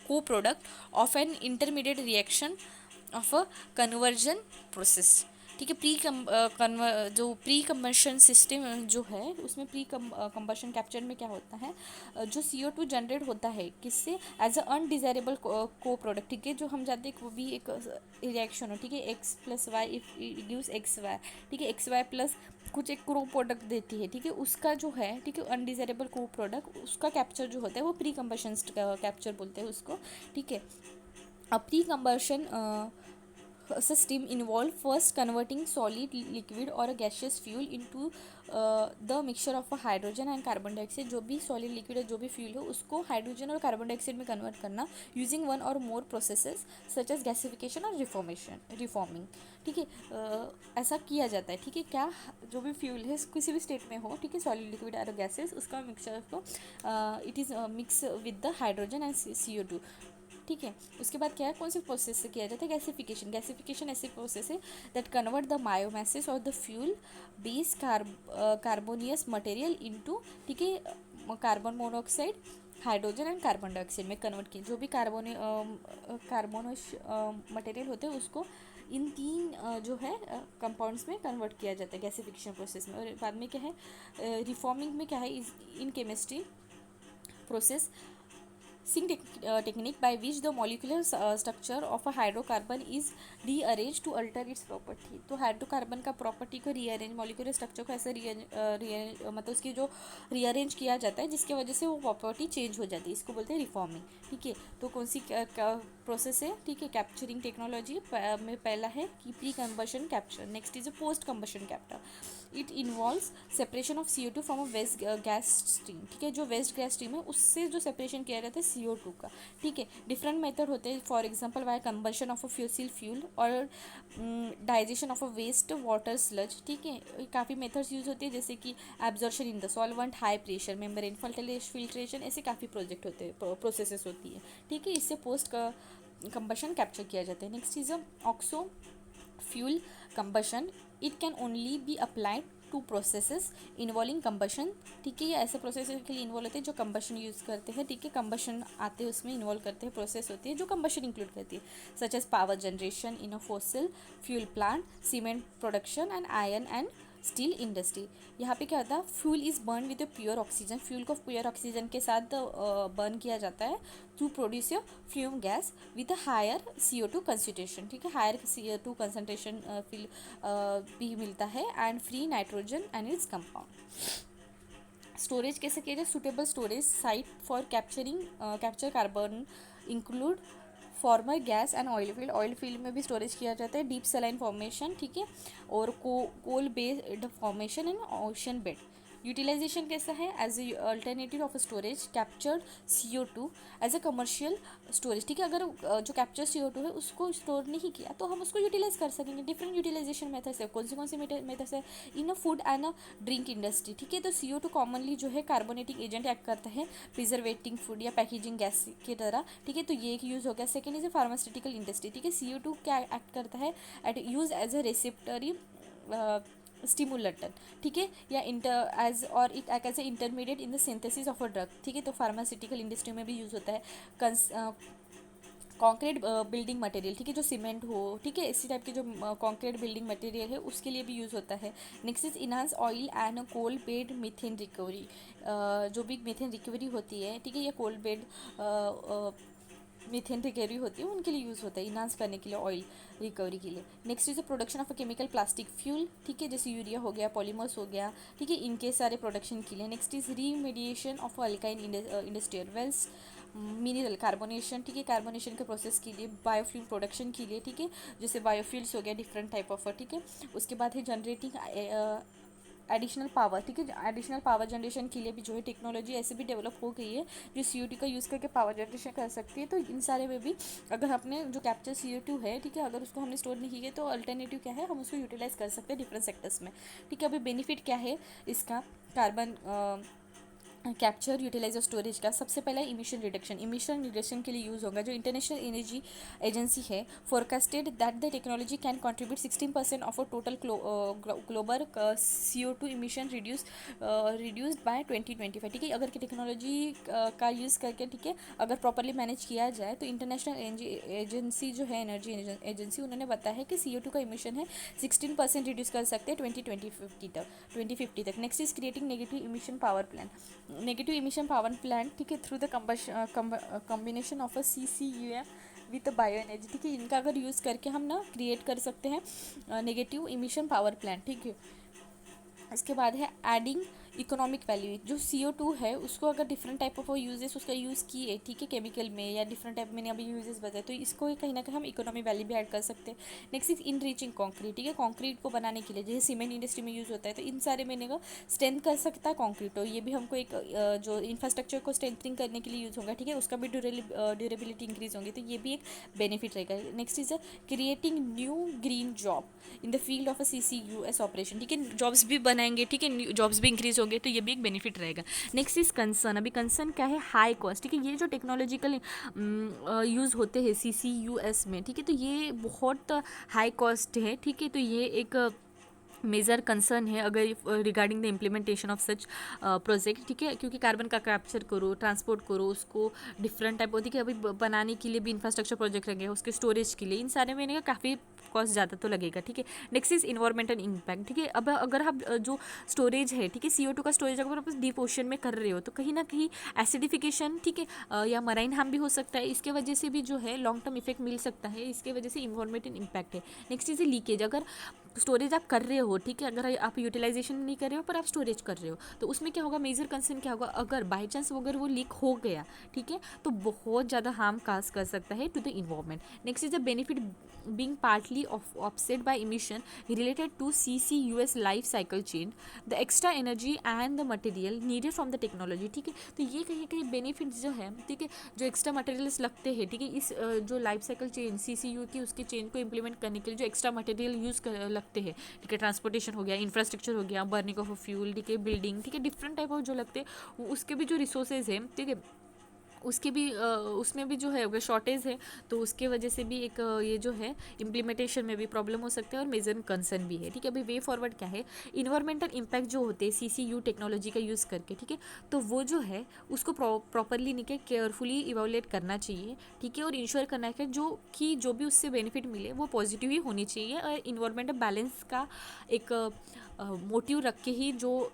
co product of an intermediate reaction of a conversion process, ठीक है। जो प्री कंबशन सिस्टम जो है उसमें प्री कंबशन कैप्चर में क्या होता है, जो CO2 जनरेट होता है किससे, एज अ अनडिजायरेबल को प्रोडक्ट, ठीक है, जो हम जानते हैं वो भी एक रिएक्शन हो, ठीक है, X + Y if gives XY, ठीक है, XY प्लस कुछ एक को प्रोडक्ट देती है, ठीक है, उसका जो है, ठीक है, अनडिजायरेबल को प्रोडक्ट उसका कैप्चर जो होता है वो प्री कंबशन कैप्चर बोलते हैं उसको, ठीक है। अब pre combustion system involve first converting solid liquid or a gaseous fuel into the mixture of a hydrogen and carbon dioxide, जो भी solid liquid है जो भी fuel हो उसको हाइड्रोजन और कार्बन डाइऑक्साइड में कन्वर्ट करना यूजिंग वन और मोर प्रोसेसेस सच एज गैसिफिकेशन और रिफॉर्मिंग, ठीक है। ऐसा किया जाता है, ठीक है, क्या जो भी फ्यूल है किसी भी स्टेट में हो, ठीक है, सॉलिड लिक्विड और गैसेस उसका मिक्सचर को it is mix with the hydrogen and CO2, ठीक है। उसके बाद क्या है, कौन से प्रोसेस से किया जाता है, गैसिफिकेशन। गैसिफिकेशन ऐसे प्रोसेस है दैट कन्वर्ट द बायोमासेस और the fuel base carbonaceous material into, ठीक है, carbon monoxide, hydrogen and carbon dioxide में कन्वर्ट किए। जो भी कार्बोनस मटेरियल होते हैं उसको इन तीन जो है कंपाउंड्स में कन्वर्ट किया जाता है गैसिफिकेशन प्रोसेस में। और बाद में क्या है, रिफॉर्मिंग में क्या है, is in chemistry process sync technique by which the molecular structure of a hydrocarbon is rearranged to alter its property। तो हाइड्रोकार्बन का प्रॉपर्टी को रीअरेंज, मॉलिक्यूलर स्ट्रक्चर को ऐसे रीअरेंज मतलब उसकी जो रीअरेंज किया जाता है जिसकी वजह से वो प्रॉपर्टी चेंज हो जाती है, इसको बोलते हैं रिफॉर्मिंग। ठीक है, तो कौन सी प्रोसेस है, ठीक है, कैप्चरिंग टेक्नोलॉजी में पहला है कि pre combustion capture. Next is a post combustion capture. It involves separation of CO2 from a waste gas stream. ठीक है, जो वेस्ट गैस स्ट्रीम है उससे जो सेपरेशन किया जाता है CO2 का। ठीक है, डिफरेंट मेथड होते हैं, for example via combustion of a fossil fuel और digestion of a waste water sludge. ठीक है, काफ़ी मेथड्स यूज होती है जैसे कि absorption in the solvent, high pressure membrane filtration, ऐसे काफ़ी प्रोजेक्ट होते हैं, प्रोसेसेस होती है। ठीक है, इससे पोस्ट का कंबशन कैप्चर किया जाता है। Next is oxy fuel combustion. It can only be applied to processes involving combustion. ठीक है, ये ऐसे प्रोसेस के लिए इन्वॉल्व होते हैं जो कंबशन यूज़ करते हैं। ठीक है, कंबशन आते हैं उसमें इन्वॉल्व करते हैं, प्रोसेस होती है जो कंबशन इंक्लूड करती है, such as power generation in a fossil fuel plant, cement production and iron and steel industry. यहाँ पे क्या होता है, fuel is burn with pure oxygen. Fuel को प्योर ऑक्सीजन के साथ बर्न किया जाता है to produce your fume gas with a higher CO2 concentration. ठीक है, हायर CO2 कंसंट्रेशन भी मिलता है and free nitrogen and its compound. Storage कैसे किया जाए, suitable storage site for capture carbon include farmer gas and oil field. Oil field में भी स्टोरेज किया जाता है, डीप सलाइन फॉर्मेशन। ठीक है, और coal based formation in ocean bed. Utilisation कैसा है, as a alternative of storage captured CO2 as a commercial storage. ठीक है, अगर जो कैप्चर CO2 है उसको स्टोर नहीं किया तो हम उसको यूटिलाइज कर सकेंगे। डिफरेंट यूटिलाइजेशन मेथड्स है, कौन से मेथड्स है, in a food and a drink industry. ठीक है, तो CO2 कॉमनली जो है कार्बोनेटिक एजेंट एक्ट करता है प्रिजर्वेटिंग फूड या पैकेजिंग गैस की तरह। ठीक है, तो ये एक यूज़ हो गया। Second is a pharmaceutical industry. ठीक है, CO2 क्या एक्ट करता है, at use as a respiratory stimulant. ठीक है, या इंटर एज और it act as a intermediate in the synthesis of a drug. ठीक है, तो फार्मास्यूटिकल इंडस्ट्री में भी यूज़ होता है। कॉन्क्रीट बिल्डिंग मटेरियल, ठीक है, जो सीमेंट हो, ठीक है, इसी टाइप के जो कॉन्क्रीट बिल्डिंग मटेरियल है उसके लिए भी यूज़ होता है। Next is enhance oil and coal bed methane recovery. जो भी मीथेन रिकवरी होती है, ठीक है, ये कोल बेड मीथेन रिकवरी होती है उनके लिए यूज़ होता है, इनहांस करने के लिए, ऑयल रिकवरी के लिए। Next is the production of a chemical plastic fuel. ठीक है, जैसे यूरिया हो गया, पॉलीमर्स हो गया। ठीक है, इनके सारे प्रोडक्शन के लिए। नेक्स्ट इज रीमेडिएशन ऑफ अल्काइन इंडस्ट्रियल वेल्स, मिनरल कार्बोनेशन। ठीक है, कार्बोनेशन के प्रोसेस के लिए, बायोफ्यूल प्रोडक्शन के लिए। ठीक है, जैसे बायोफ्यूल्स हो गया डिफरेंट टाइप ऑफ। ठीक है, उसके बाद है जनरेटिंग एडिशनल पावर। ठीक है, एडिशनल पावर जनरेशन के लिए भी जो है टेक्नोलॉजी ऐसे भी डेवलप हो गई है जो CO2 का यूज़ करके पावर जनरेशन कर सकती है। तो इन सारे में भी अगर अपने जो कैप्चर CO2 है, ठीक है, अगर उसको हमने स्टोर नहीं किया तो अल्टरनेटिव क्या है, हम उसको यूटिलाइज कर सकते हैं डिफरेंट सेक्टर्स में। ठीक है, अभी बेनिफिट क्या है इसका, कार्बन कैप्चर, यूटिलाइज और स्टोरेज का। सबसे पहला इमिशन रिडक्शन के लिए यूज़ होगा। जो इंटरनेशनल एनर्जी एजेंसी है forecasted that the technology can contribute 16% of a total global CO2 emission reduced by 2025। ठीक है, अगर की टेक्नोलॉजी का यूज़ करके, ठीक है, अगर प्रॉपरली मैनेज किया जाए तो इंटरनेशनल एजेंसी जो है, एनर्जी एजेंसी, उन्होंने बताया है कि CO2 का इमिशन है 16% रिड्यूस कर सकते हैं 2050 तक। Next is creating negative emission power plan. Negative emission power plant, ठीक है, through the combination of a CCUM with bio energy. ठीक है, इनका अगर यूज़ करके हम ना क्रिएट कर सकते हैं नेगेटिव इमिशन पावर प्लांट। ठीक है, इसके बाद है एडिंग इकोनॉमिक वैल्यू। जो CO2 है उसको अगर डिफरेंट टाइप ऑफ यूजेस उसका यूज़ किए, ठीक है, केमिकल में या डिफरेंट टाइप में अभी यूजेस बताए, तो इसको कहीं ना कहीं हम इकोनॉमी वैल्यू भी ऐड कर सकते हैं। Next is in reaching concrete. ठीक है, कॉन्क्रीट को बनाने के लिए जैसे सीमेंट इंडस्ट्री में यूज़ होता है, तो इन सारे महीने का स्ट्रेंथ कर सकता है कॉन्क्रीट। तो ये भी हमको एक जो इंफ्रास्ट्रक्चर को स्ट्रेंथनिंग करने के लिए यूज़ होगा। ठीक है, उसका भी ड्यूरेबिलिटी इंक्रीज होंगी, तो ये भी एक बेनिफिट रहेगा। Next is creating new green job in the field of a CCUS operation. ठीक है, जॉब्स भी बनाएंगे, ठीक है, जॉब्स भी इंक्रीज होंगे तो ये भी एक बेनिफिट रहेगा। Next is concern. अभी कंसर्न क्या है, हाई कॉस्ट, ठीक है। ये जो टेक्नोलॉजिकल यूज़ होते हैं CCUS में, ठीक है, तो ये बहुत हाई कॉस्ट है, ठीक है। तो ये एक मेजर कंसर्न है अगर regarding the implementation of such project, ठीक है, क्योंकि कार्बन का कैप्चर करो, ट्रांसपोर्ट करो उसको, डिफरेंट टाइप होती है कि अभी बनाने के लिए भी इंफ्रास्ट्रक्चर प्रोजेक्ट लगे, उसके स्टोरेज के लिए, इन सारे में काफ़ी कॉस्ट ज़्यादा तो लगेगा, ठीक है। नेक्स्ट इज इन्वायरमेंटल इम्पैक्ट, ठीक है। अब अगर आप जो स्टोरेज है, ठीक है, CO2 का स्टोरेज अगर आप डीप ओशन में कर रहे हो तो कहीं ना कहीं एसिडिफिकेशन, ठीक है, या मराइन हार्म भी हो सकता है, इसके वजह से भी जो है लॉन्ग टर्म इफेक्ट मिल सकता है, इसके वजह से इन्वायरमेंटल इम्पैक्ट है। Next is leakage. अगर स्टोरेज आप कर रहे हो, ठीक है, अगर आप यूटिलाइजेशन नहीं कर रहे हो पर आप स्टोरेज कर रहे हो तो उसमें क्या होगा, मेजर कंसर्न क्या होगा, अगर बाई चांस अगर वो लीक हो गया, ठीक है, तो बहुत ज़्यादा हार्म काज कर सकता है to the environment. Next is the benefit being partly offset by emission related to CCUS life cycle chain, the extra energy and the material needed from the technology, ठीक है। तो ये कहीं कहीं बेनिफिट्स जो है, ठीक है, जो एक्स्ट्रा मटेरियल्स लगते हैं, ठीक है, इस जो लाइफ साइकिल चेन CCU की उसके चेन को इम्प्लीमेंट करने के लिए जो एक्स्ट्रा मटेरियल यूज़ लगते हैं, ठीक है, ट्रांसपोर्टेशन हो गया, इंफ्रास्ट्रक्चर हो गया, बर्निंग ऑफ फ्यूल, ठीक है, बिल्डिंग, ठीक है, डिफरेंट टाइप ऑफ जो लगते हैं उसके भी जो रिसोर्सेज है, ठीक है, उसके भी उसमें भी जो है शॉर्टेज है, तो उसके वजह से भी एक ये जो है इम्प्लीमेंटेशन में भी प्रॉब्लम हो सकता है और मेजर कंसर्न भी है, ठीक है। अभी वे फॉरवर्ड क्या है, इन्वायरमेंटल इम्पैक्ट जो होते हैं CCU टेक्नोलॉजी का यूज़ करके, ठीक है, तो वो जो है उसको प्रॉपरली निके केयरफुली इवेलुएट करना चाहिए, ठीक है, और इंश्योर करना है कि जो भी उससे बेनिफिट मिले वो पॉजिटिव ही होनी चाहिए और इन्वायरमेंटल बैलेंस का एक मोटिव रख के ही जो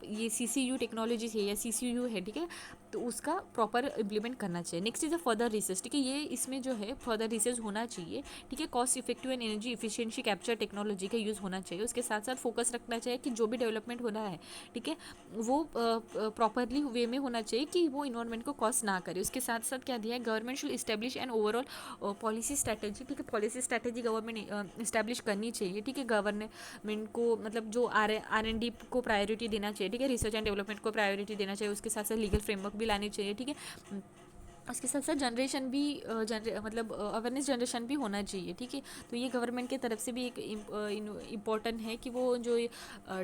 ये CCU टेक्नोलॉजी है या CCU है, ठीक है, तो उसका प्रॉपर इम्प्लीमेंट करना चाहिए। Next is a further research, ठीक है, ये इसमें जो है फर्दर रिसर्च होना चाहिए, ठीक है, cost effective and energy efficiency capture technology का यूज़ होना चाहिए। उसके साथ साथ फोकस रखना चाहिए कि जो भी डेवलपमेंट हो रहा है, ठीक है, वो प्रॉपरली वे में होना चाहिए कि वो इन्वायरमेंट को कॉस्ट ना करे। उसके साथ साथ क्या दिया है, government should establish an overall policy strategy, ठीक है, पॉलिसी स्ट्रैटेजी गवर्नमेंट इस्टेब्लिश करनी चाहिए, ठीक है, गवर्नमेंट को मतलब जो R&D को प्रायोरिटी देना चाहिए, ठीक है, रिसर्च एंड डेवलपमेंट को प्रायोरिटी देना चाहिए। उसके साथ साथ लीगल फ्रेमवर्क भी लानी चाहिए, ठीक है। उसके साथ साथ जनरेशन भी मतलब अवेयरनेस जनरेशन भी होना चाहिए, ठीक है। तो ये गवर्नमेंट की तरफ से भी एक इम्पॉर्टेंट है कि वो जो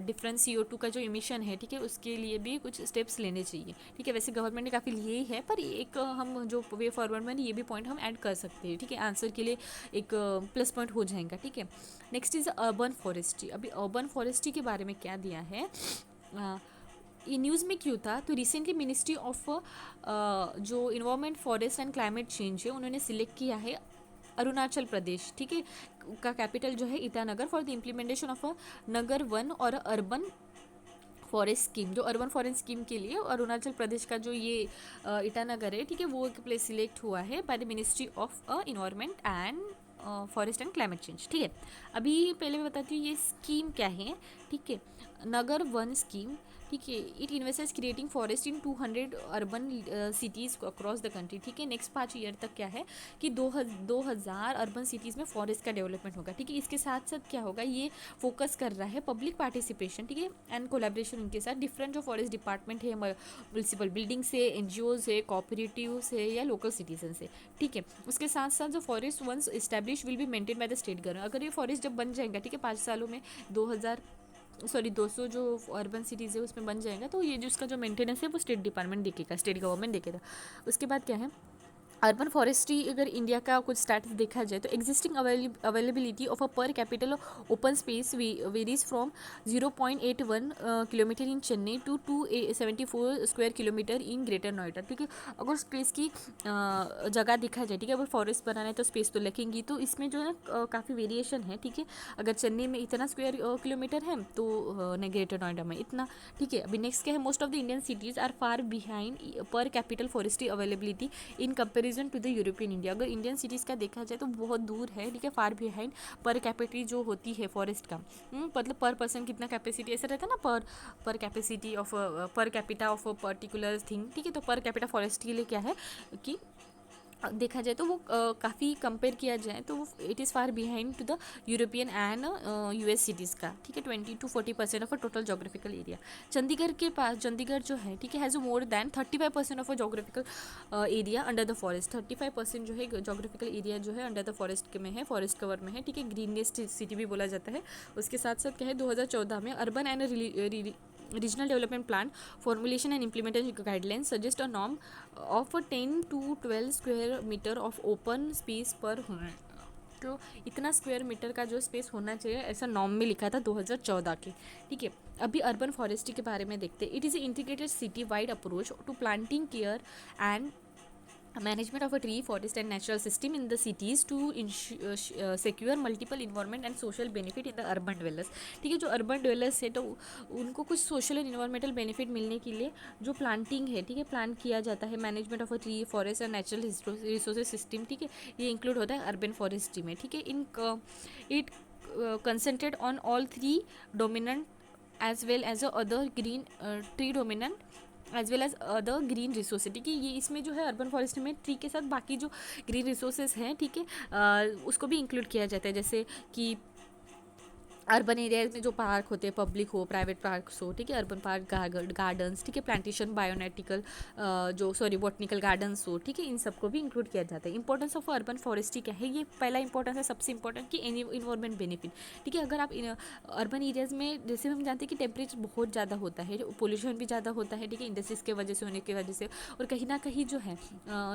डिफरेंट CO2 का जो इमिशन है, ठीक है, उसके लिए भी कुछ स्टेप्स लेने चाहिए, ठीक है। वैसे गवर्नमेंट ने काफ़ी लिए ही है पर एक हम जो वे फॉरवर्ड में ये भी पॉइंट हम ऐड कर सकते हैं, ठीक है, आंसर के लिए एक प्लस पॉइंट हो जाएगा, ठीक है। Next is urban forestry. अभी अर्बन फॉरेस्ट्री के बारे में क्या दिया है, ये न्यूज़ में क्यों था, तो रिसेंटली मिनिस्ट्री ऑफ जो environment forest and climate change है उन्होंने सिलेक्ट किया है अरुणाचल प्रदेश, ठीक है, का कैपिटल जो है Itanagar for the implementation of a Nagar one और अर्बन फॉरेस्ट स्कीम। जो अर्बन फॉरेस्ट स्कीम के लिए अरुणाचल प्रदेश का जो ये ईटानगर है, ठीक है, वो एक प्लेस सिलेक्ट हुआ है by the ministry of environment and forest and climate change, ठीक है। अभी पहले मैं बताती हूँ ये स्कीम क्या है, ठीक है, नगर वन स्कीम, ठीक है, it invests creating forest in 200 urban cities across the country, ठीक है। नेक्स्ट 5 ईयर तक क्या है कि 2000 अर्बन सिटीज़ में फॉरेस्ट का डेवलपमेंट होगा, ठीक है। इसके साथ साथ क्या होगा, ये फोकस कर रहा है पब्लिक पार्टिसिपेशन, ठीक है, एंड कोलैबोरेशन उनके साथ डिफरेंट जो फॉरेस्ट डिपार्टमेंट है, म्यूनसिपल बिल्डिंग से, NGOs है, कोऑपरेटिव है या लोकल सिटीजन से, ठीक है। उसके साथ साथ जो forest once establish will be maintain by the state government. अगर ये फॉरेस्ट जब बन जाएगा, ठीक है, 5 सालों में 200 जो अर्बन सिटीज़ है उसमें बन जाएगा, तो ये जो उसका जो मेंटेनेंस है वो स्टेट डिपार्टमेंट देखेगा, स्टेट गवर्नमेंट देखेगा। उसके बाद क्या है, अर्बन फॉरेस्ट्री अगर इंडिया का कुछ स्टैटस देखा जाए तो existing availability of a per capital open space varies from 0.81 kilometre in Chennai to 274 square kilometre in greater Noida, ठीक है। अगर स्पेस की जगह देखा जाए, ठीक है, अगर फॉरेस्ट बनाना है तो स्पेस तो लगेंगी, तो इसमें जो है काफ़ी वेरिएशन है, ठीक है। अगर चेन्नई में इतना स्क्वायर किलोमीटर है तो ग्रेटर नोएडा में इतना, ठीक है। अभी नेक्स्ट क्या है, most of the Indian cities are far behind per capital forestry availability in comparison to the European India. अगर इंडियन सिटीज़ का देखा जाए तो बहुत दूर है, ठीक है, फार बिहाइंड पर कैपिटल जो होती है फॉरेस्ट का, मतलब पर पर्सन कितना कैपेसिटी ऐसा रहता है ना, पर capacity of per capita of a particular thing, ठीक है। तो पर कैपिटा फॉरेस्ट के लिए क्या है कि देखा जाए तो वो काफ़ी कंपेयर किया जाए तो वो it is far behind to the European and US cities का, ठीक है, 20 to 40% of a total geographical area. Chandigarh के पास, चंडीगढ़ जो है, ठीक है, has more than 35% of a geographical area under the forest. 35% जो है जोग्राफिकल एरिया जो है अंडर द फॉरेस्ट में है, फॉरेस्ट कवर में है, ठीक है, ग्रीनेस्ट सिटी भी बोला जाता है। उसके साथ साथ क्या है, 2014 में urban and regional development plan formulation and implementation guideline suggest a norm of 10 to 12 square metre of open space per home. तो इतना स्क्वायर मीटर का जो स्पेस होना चाहिए ऐसा नॉर्म में लिखा था 2014 के, ठीक है। अभी अर्बन फॉरेस्ट्री के बारे में देखते हैं। It is integrated city wide approach to planting care and management of a tree forest and natural system in the cities to secure multiple environment and social benefit in the urban dwellers, ठीक है। जो urban dwellers है तो उनको कुछ social and environmental benefit मिलने के लिए जो प्लांटिंग है, ठीक है, प्लान किया जाता है, management of a tree forest and natural resources system, ठीक है, ये इंक्लूड होता है अर्बन फॉरेस्ट्री में, ठीक है। In it concentrate on all three dominant as well as a other green tree dominant as well as other green resources, ठीक है। ये इसमें जो है अर्बन फॉरेस्ट में ट्री के साथ बाकी जो ग्रीन रिसोर्सेज हैं, ठीक है, उसको भी इंक्लूड किया जाता है, जैसे कि अर्बन एरियाज में जो पार्क होते हैं, पब्लिक हो, प्राइवेट पार्क्स हो, ठीक है, अर्बन पार्क गार्डन्स, ठीक है, प्लांटेशन, बायोनेटिकल बॉटनिकल गार्डन्स हो, ठीक है, इन सबको भी इंक्लूड किया जाता है। इंपॉर्टेंस ऑफ अर्बन फॉरेस्ट्री क्या है, ये पहला इंपॉर्टेंस है, सबसे इंपॉर्टेंट कि इन्वायरमेंट बेनिफिट, ठीक है। अगर आप अर्बन एरियाज में, जैसे हम जानते हैं कि टेम्परेचर बहुत ज़्यादा होता है, पोल्यूशन भी ज़्यादा होता है, ठीक है, इंडस्ट्रीज के वजह से होने की वजह से, और कहीं ना कहीं जो है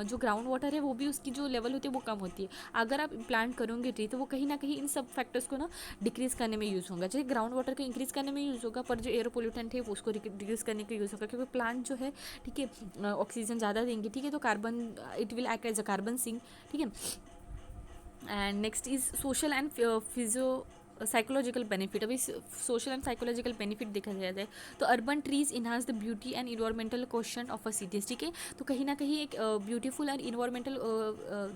जो ग्राउंड वाटर है वो भी उसकी जो लेवल होती है वो कम होती है। अगर आप प्लांट करोगे ट्री तो वो कहीं ना कहीं इन सब फैक्टर्स को ना डिक्रीज़ करने में यूज़ होगा, जैसे ग्राउंड वाटर को इंक्रीज़ करने में यूज़ होगा, पर जो एयर पोल्यूटेंट है वो उसको डिक्रीज़ करने का यूज़ होगा, क्योंकि प्लांट जो है, ठीक है, ऑक्सीजन ज़्यादा देंगे, ठीक है, तो carbon it will act as a carbon sink, ठीक है। And next is social and physio psychological benefit. अभी सोशल एंड साइकोलॉजिकल बेनिफिट देखा जाता है तो urban trees enhance the beauty and environmental question of a cities, ठीक है। तो कहीं ना कहीं एक ब्यूटीफुल एंड इन्वायरमेंटल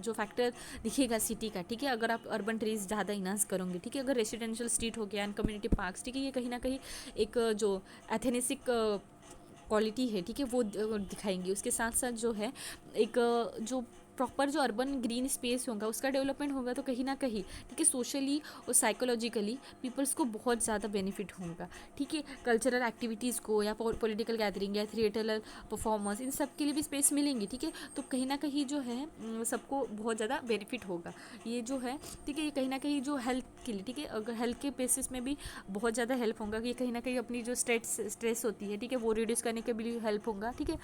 जो फैक्टर दिखेगा सिटी का, ठीक है, अगर आप अर्बन ट्रीज ज़्यादा इन्हांस करोगे, ठीक है। अगर रेसिडेंशियल स्ट्रीट हो गया एंड कम्युनिटी पार्क्स, ठीक है, ये कहीं ना कहीं एक जो एथेनिसिक क्वालिटी है, ठीक है, वो दिखाएंगी। उसके साथ साथ जो है एक जो प्रॉपर जो अर्बन ग्रीन स्पेस होगा उसका डेवलपमेंट होगा तो कहीं ना कहीं, ठीक है, सोशली और साइकोलॉजिकली पीपल्स को बहुत ज़्यादा बेनिफिट होगा, ठीक है। कल्चरल एक्टिविटीज़ को या पॉलिटिकल गैदरिंग या थिएटर परफॉर्मेंस, इन सब के लिए भी स्पेस मिलेंगी, ठीक है। तो कहीं ना कहीं जो है सबको बहुत ज़्यादा बेनिफिट होगा ये जो है, ठीक है। ये कहीं ना कहीं जो हेल्थ के लिए, ठीक है, अगर हेल्थ के बेसिस में भी बहुत ज़्यादा हेल्प होगा, ये कहीं ना कहीं अपनी जो स्ट्रेस होती है, ठीक है, वो रिड्यूस करने के भी हेल्प होगा, ठीक है।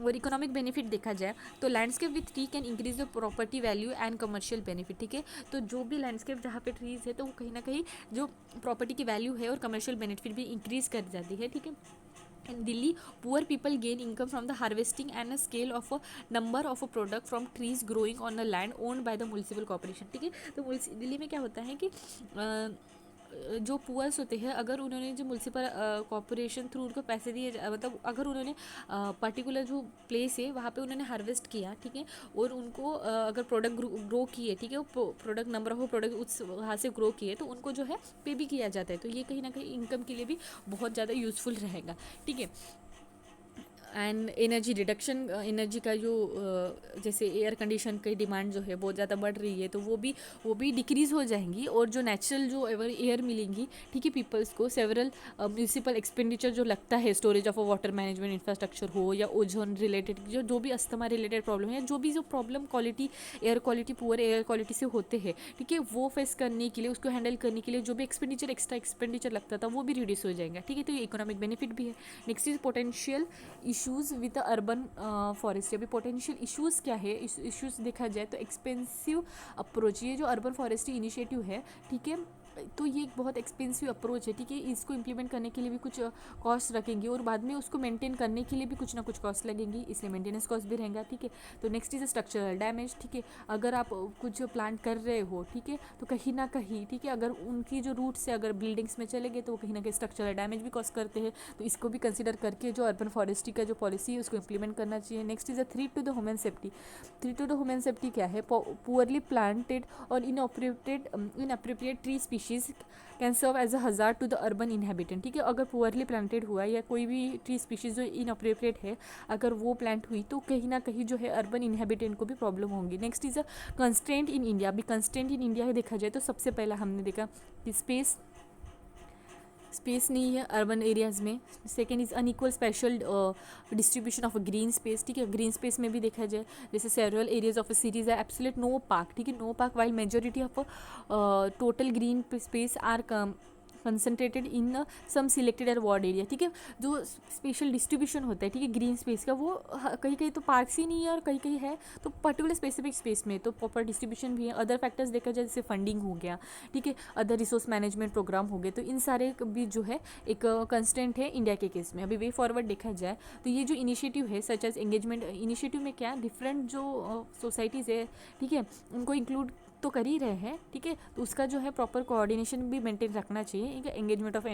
और इकोनॉमिक बेनिफिट देखा जाए तो landscape with tree can increase the property value and commercial benefit, ठीक है। तो जो भी लैंडस्केप जहाँ पे ट्रीज है तो वो कहीं ना कहीं जो प्रॉपर्टी की वैल्यू है और कमर्शियल बेनिफिट भी इंक्रीज कर जाती है, ठीक है। In Delhi, poor people gain income from the harvesting and a scale of a number of a product from trees growing on the land owned by the municipal corporation, ठीक है। तो दिल्ली में क्या होता है कि जो पुअर्स होते हैं, अगर उन्होंने जो म्यूनसिपल कॉरपोरेशन थ्रू उनको पैसे दिए, मतलब अगर उन्होंने पर्टिकुलर जो प्लेस है वहाँ पे उन्होंने हार्वेस्ट किया, ठीक है, और उनको अगर प्रोडक्ट ग्रो किए, ठीक है, वो प्रोडक्ट नंबर ऑफ प्रोडक्ट उस वहाँ से ग्रो किए तो उनको जो है पे भी किया जाता है, तो ये कहीं ना कहीं इनकम के लिए भी बहुत ज़्यादा यूज़फुल रहेगा, ठीक है। एंड एनर्जी रिडक्शन, एनर्जी का जो जैसे एयर कंडीशन की डिमांड जो है बहुत ज़्यादा बढ़ रही है तो वो भी डिक्रीज़ हो जाएंगी, और जो नेचुरल जो एयर मिलेंगी, ठीक है, पीपल्स को सेवरल म्यूनसिपल एक्सपेंडिचर जो लगता है, storage of water management infrastructure हो या ओजोन रिलेटेड जो भी अस्थमा रिलेटेड प्रॉब्लम है, जो भी जो problem quality air quality poor air quality से होते हैं, ठीक है, वो फेस करने के लिए, उसको हैंडल करने के लिए जो भी एक्स्ट्रा एक्सपेंडिचर लगता था वो भी रिड्यूस हो जाएगा, ठीक है। तो ये इकोनॉमिक बेनिफिट भी है। Next is potential issues with urban forestry. अभी पोटेंशियल इश्यूज़ क्या है, इश्यूज़ देखा जाए तो एक्सपेंसिव अप्रोच, ये जो अर्बन फॉरेस्ट्री इनिशिएटिव है, ठीक है, तो ये एक बहुत एक्सपेंसिव अप्रोच है, ठीक है। इसको इम्प्लीमेंट करने के लिए भी कुछ कॉस्ट रखेंगे और बाद में उसको मेंटेन करने के लिए भी कुछ ना कुछ कॉस्ट लगेंगी, इसलिए मेंटेनेंस कॉस्ट भी रहेगा, ठीक है। तो नेक्स्ट इज स्ट्रक्चरल डैमेज, ठीक है, अगर आप कुछ प्लांट कर रहे हो, ठीक है, तो कहीं ना कहीं, ठीक है, अगर उनकी जो रूट से अगर बिल्डिंग्स में चले गए तो वो कहीं ना कहीं स्ट्रक्चरल डैमेज भी कॉज करते हैं, तो इसको भी कंसिडर करके जो अर्बन फॉरेस्ट्री का जो पॉलिसी है उसको इम्प्लीमेंट करना चाहिए। Next is a threat to the human safety. Threat to the human safety क्या है, पुअरली प्लांटेड और inappropriate tree species can serve as a hazard to the urban inhabitant, ठीक है। अगर पुअरली प्लांटेड हुआ या कोई भी ट्री स्पीशीज़ जो इनअप्रोप्रिएट है अगर वो प्लांट हुई तो कहीं ना कहीं जो है अर्बन इनहेबिटेंट को भी प्रॉब्लम होंगी। Next is a constraint in India. अभी कंस्ट्रेंट इन इंडिया देखा जाए तो सबसे पहला हमने देखा कि स्पेस नहीं है अर्बन एरियाज़ में। Second is unequal spatial distribution of green space, ठीक है, ग्रीन स्पेस में भी देखा जाए जैसे several areas of a series है एब्सोल्यूट नो पार्क, ठीक है, no park while majority of total green space are concentrated in some selected और वार्ड एरिया, ठीक है। जो स्पेशल डिस्ट्रीब्यूशन होता है, ठीक है, ग्रीन स्पेस का, वो कहीं कहीं तो पार्क्स ही नहीं है और कहीं कहीं है तो पर्टिकुलर स्पेसिफिक स्पेस में, तो प्रॉपर डिस्ट्रीब्यूशन भी है। अदर फैक्टर्स देखा जाए जैसे फंडिंग हो गया, ठीक है, अदर रिसोर्स मैनेजमेंट प्रोग्राम हो गए, तो इन सारे भी जो है एक कंस्टेंट है इंडिया के केस में। अभी वे फॉरवर्ड देखा जाए तो ये जो इनिशिएटिव है सच एज एंगेजमेंट इनिशिएटिव में क्या डिफरेंट जो सोसाइटीज़ है, ठीक है, उनको इंक्लूड तो कर ही रहे हैं, ठीक है, तो उसका जो है प्रॉपर कोऑर्डिनेशन भी मेंटेन रखना चाहिए। एंगेजमेंट ऑफ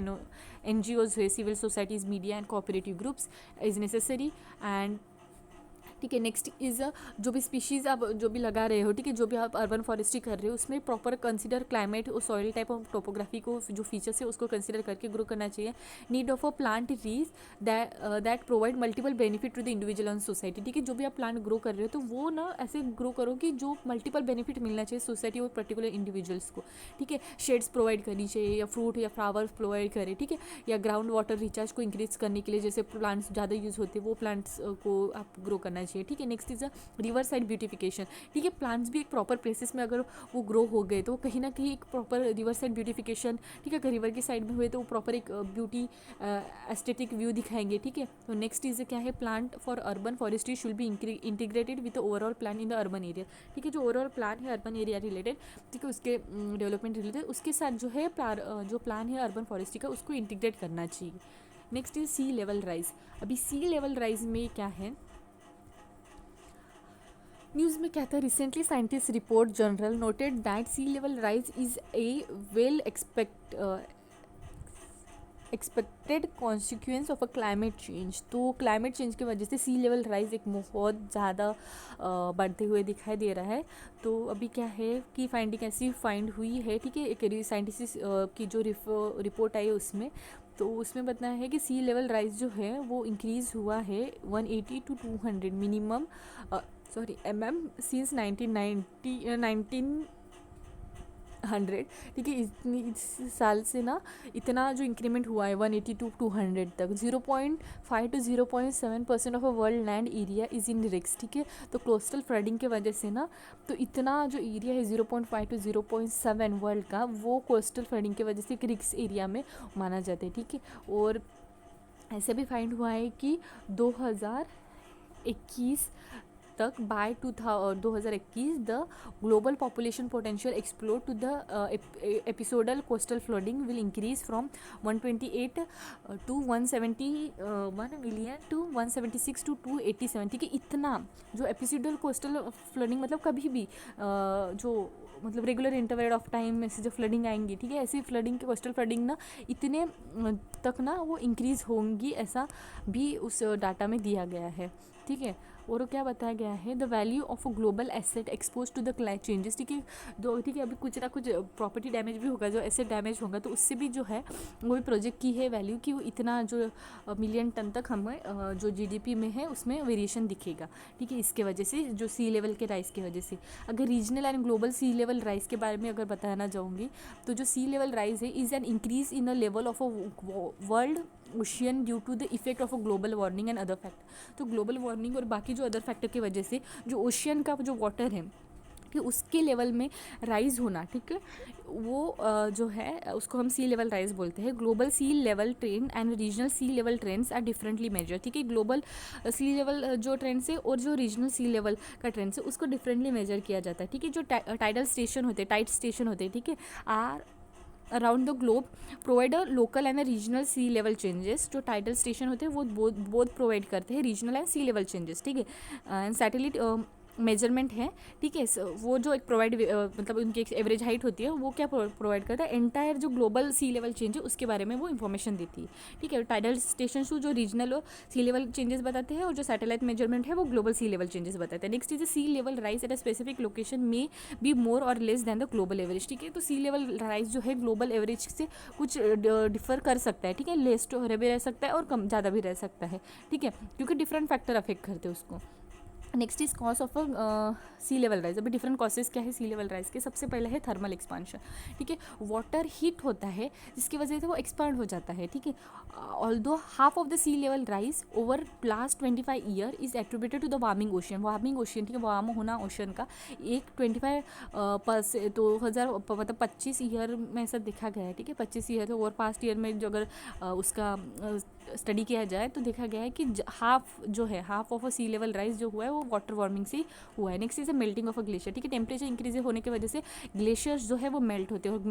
NGOs है, civil societies, media and cooperative groups is necessary and, ठीक है। नेक्स्ट इज़ जो भी स्पीशीज़ आप जो भी लगा रहे हो, ठीक है, जो भी आप अर्बन फॉरेस्ट्री कर रहे हो, उसमें प्रॉपर कंसीडर क्लाइमेट और सॉइल टाइप ऑफ टोपोग्राफी को, जो फीचर्स है उसको कंसीडर करके ग्रो करना चाहिए। Need of a plant trees that provide multiple benefit to the individual and society, ठीक है, जो भी आप प्लांट ग्रो कर रहे हो तो वो ना ऐसे ग्रो करो कि जो मल्टीपल बेनिफिट मिलना चाहिए सोसाइटी और पर्टिकुलर इंडिविजुअल्स को, ठीक है। शेड्स प्रोवाइड करनी चाहिए या फ्रूट या फ्लावर्स प्रोवाइड करें, ठीक है, या ग्राउंड वाटर रिचार्ज को इंक्रीज करने के लिए जैसे प्लांट्स ज़्यादा यूज़ होते हैं वो प्लांट्स को आप ग्रो करना चाहिए, ठीक है। Next is a river side beautification, ठीक है, प्लांट्स भी एक प्रॉपर प्लेसेस में अगर वो ग्रो हो गए तो कहीं ना कहीं एक प्रॉपर रिवर साइड ब्यूटिफिकेशन, ठीक है, अगर रिवर की साइड में हुए तो वो प्रॉपर एक ब्यूटी एस्थेटिक व्यू दिखाएंगे, ठीक है। तो नेक्स्ट इज़ क्या है, plant for urban forestry should be integrated with overall plan in the urban area, ठीक है, जो ओवरऑल प्लान है अर्बन एरिया रिलेटेड, ठीक है, उसके डेवलपमेंट रिलेटेड उसके साथ जो है जो प्लान है अर्बन फॉरेस्ट्री का उसको इंटीग्रेट करना चाहिए। Next is sea level rise. अभी सी लेवल राइज में क्या है, न्यूज़ में क्या था, recently scientist report general noted that sea level rise is a well expected consequence of a climate change. तो क्लाइमेट चेंज की वजह से सी लेवल राइज एक बहुत ज़्यादा बढ़ते हुए दिखाई दे रहा है। तो अभी क्या है कि फाइंडिंग ऐसी फाइंड हुई है, ठीक है, एक साइंटिस्ट की जो रिपोर्ट आई उसमें, तो उसमें बताया है कि सी लेवल राइज जो है वो इंक्रीज़ हुआ है 180 to 200 मिनिमम mm सिंस 1900, ठीक है। इतनी इस साल से ना इतना जो इंक्रीमेंट हुआ है 180 to 200 तक, 0.5 to 0.7% of a world land area is in risk, ठीक है। तो कोस्टल फ्लडिंग के वजह से ना तो इतना जो एरिया है 0.5 to 0.7 वर्ल्ड का, वो कोस्टल फ्लडिंग की वजह से एक रिस्क एरिया में माना जाता है, ठीक है। और ऐसे भी फाइंड हुआ है कि 2021 तक by 2021 the global population potential explore to the episodal coastal flooding will increase from 128 to 171 million to 176 to 287, ठीक है। इतना जो एपिसोडल कोस्टल फ्लडिंग मतलब कभी भी जो मतलब रेगुलर इंटरवल ऑफ टाइम में से जो फ्लडिंग आएंगी, ठीक है, ऐसी फ्लडिंग के कोस्टल फ्लडिंग ना इतने तक ना वो इंक्रीज़ होंगी, ऐसा भी उस डाटा में दिया गया है, ठीक है। और क्या बताया गया है, the value of a global asset expose to the climate changes, ठीक है, जो ठीक है अभी कुछ ना कुछ प्रॉपर्टी डैमेज भी होगा, जो एसेट डैमेज होगा तो उससे भी जो है वो भी प्रोजेक्ट की है वैल्यू कि वो इतना जो मिलियन टन तक हमें जो GDP में है उसमें वेरिएशन दिखेगा, ठीक है, इसके वजह से जो सी लेवल के राइज की वजह से। अगर regional and global sea level rise के बारे में अगर बताना चाहूँगी तो जो सी लेवल राइज है is an increase in a level of a world ocean due to the effect of a global warming and other factor. तो ग्लोबल वार्मिंग और बाकी जो अदर फैक्टर की वजह से जो ओशियन का जो वाटर है कि उसके लेवल में राइज होना, ठीक है, वो जो है उसको हम सी लेवल राइज बोलते हैं। Global sea level trend and regional sea level trends are differently measure, ठीक है। ग्लोबल सी लेवल जो ट्रेंड्स है और जो रीजनल सी लेवल का ट्रेंड्स है उसको डिफरेंटली मेजर किया जाता है, ठीक है। जो टाइडल स्टेशन होते हैं, टाइड स्टेशन होते हैं, ठीक है, are around the globe provide a local and regional sea level changes. जो टाइडल स्टेशन होते हैं वो बोथ प्रोवाइड करते हैं regional and sea level changes, ठीक है। एंड सैटेलाइट मेजरमेंट है, ठीक है, वो जो एक प्रोवाइड मतलब उनकी एक एवरेज हाइट होती है वो क्या प्रोवाइड करता है, एंटायर जो ग्लोबल सी लेवल चेंज है उसके बारे में वो इन्फॉर्मेशन देती है, ठीक है। टाइडल स्टेशन जो रीजनल सी लेवल चेंजेस बताते हैं और जो सैटेलाइट मेजरमेंट है वो ग्लोबल सी लेवल चेंजेस बताते हैं। Next is sea level rise at a specific location में बी मोर और less than the global average, ठीक है। तो सी लेवल राइज जो है ग्लोबल एवरेज से कुछ डिफर कर सकता है, ठीक है, लेस तो भी रह सकता है और कम ज़्यादा भी रह सकता है, ठीक है, क्योंकि डिफरेंट फैक्टर अफेक्ट करते हैं उसको। Next is cause of sea level rise. अभी डिफरेंट कॉजेज क्या है सी लेवल राइज के। सबसे पहले है थर्मल एक्सपांशन, ठीक है, वाटर हीट होता है जिसकी वजह से वो एक्सपांड हो जाता है, ठीक है। Although half of the sea level rise over last 25 year is attributed to the warming ocean. Warming ocean, ठीक है, वार्म होना ओशन का एक 25 2000 मतलब 25 ईयर में ऐसा देखा गया है, ठीक है। 25 ईयर और पास्ट ईयर में जो अगर उसका स्टडी किया जाए तो देखा गया है कि half of a sea level rise जो हुआ है वो वाटर वार्मिंग से हुआ है। Next is a melting of a glacier, ठीक है। टेम्परेचर इंक्रीज होने की वजह से ग्लेशियर्स जो है वो मेल्ट होते हैं, और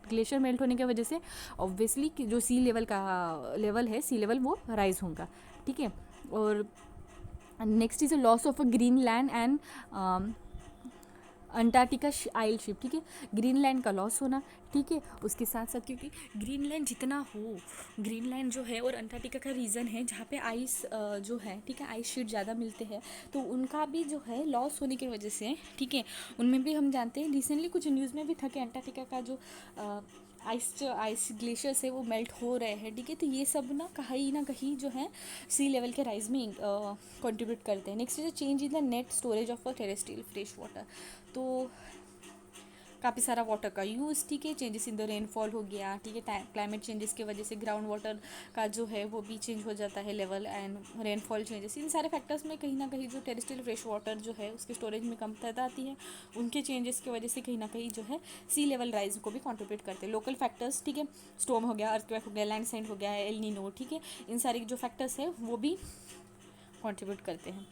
ग्लेशियर मेल्ट होने की वजह से ऑब्वियसली जो सी लेवल का लेवल है, सी लेवल वो राइज होगा, ठीक है। और next is a loss of a Greenland and Antarctica ice sheet, ठीक है। ग्रीनलैंड का लॉस होना, ठीक है। उसके साथ साथ क्योंकि ग्रीनलैंड जितना हो, ग्रीनलैंड जो है और अंटार्कटिका का रीज़न है जहाँ पे आइस जो है, ठीक है, आइस शीट ज़्यादा मिलते हैं, तो उनका भी जो है लॉस होने की वजह से, ठीक है, उनमें भी हम जानते हैं रिसेंटली कुछ न्यूज़ में भी था कि अंटार्कटिका का जो आइस ग्लेशियर्स है वो मेल्ट हो रहे हैं, ठीक है। तो ये सब ना कहीं जो है सी लेवल के राइज में कंट्रीब्यूट करते हैं। Next is change in the net storage of a terrestrial fresh water. तो काफ़ी सारा वाटर का यूज़, ठीक है। चेंजेस इन द रेनफॉल हो गया, ठीक है। क्लाइमेट चेंजेस की वजह से ग्राउंड वाटर का जो है वो भी चेंज हो जाता है लेवल, एंड रेनफॉल चेंजेस, इन सारे फैक्टर्स में कहीं ना कहीं जो टेरेस्ट्रियल फ्रेश वाटर जो है उसके स्टोरेज में कमतरता आती है। उनके चेंजेस की वजह से कहीं ना कहीं जो है सी लेवल राइज को भी कॉन्ट्रीब्यूट करते हैं। लोकल फैक्टर्स, ठीक है, स्टॉर्म हो गया, अर्थक्वेक हो गया, लैंडस्लाइड हो गया, एल नीनो, ठीक है, इन सारे जो फैक्टर्स है वो भी कॉन्ट्रीब्यूट करते हैं।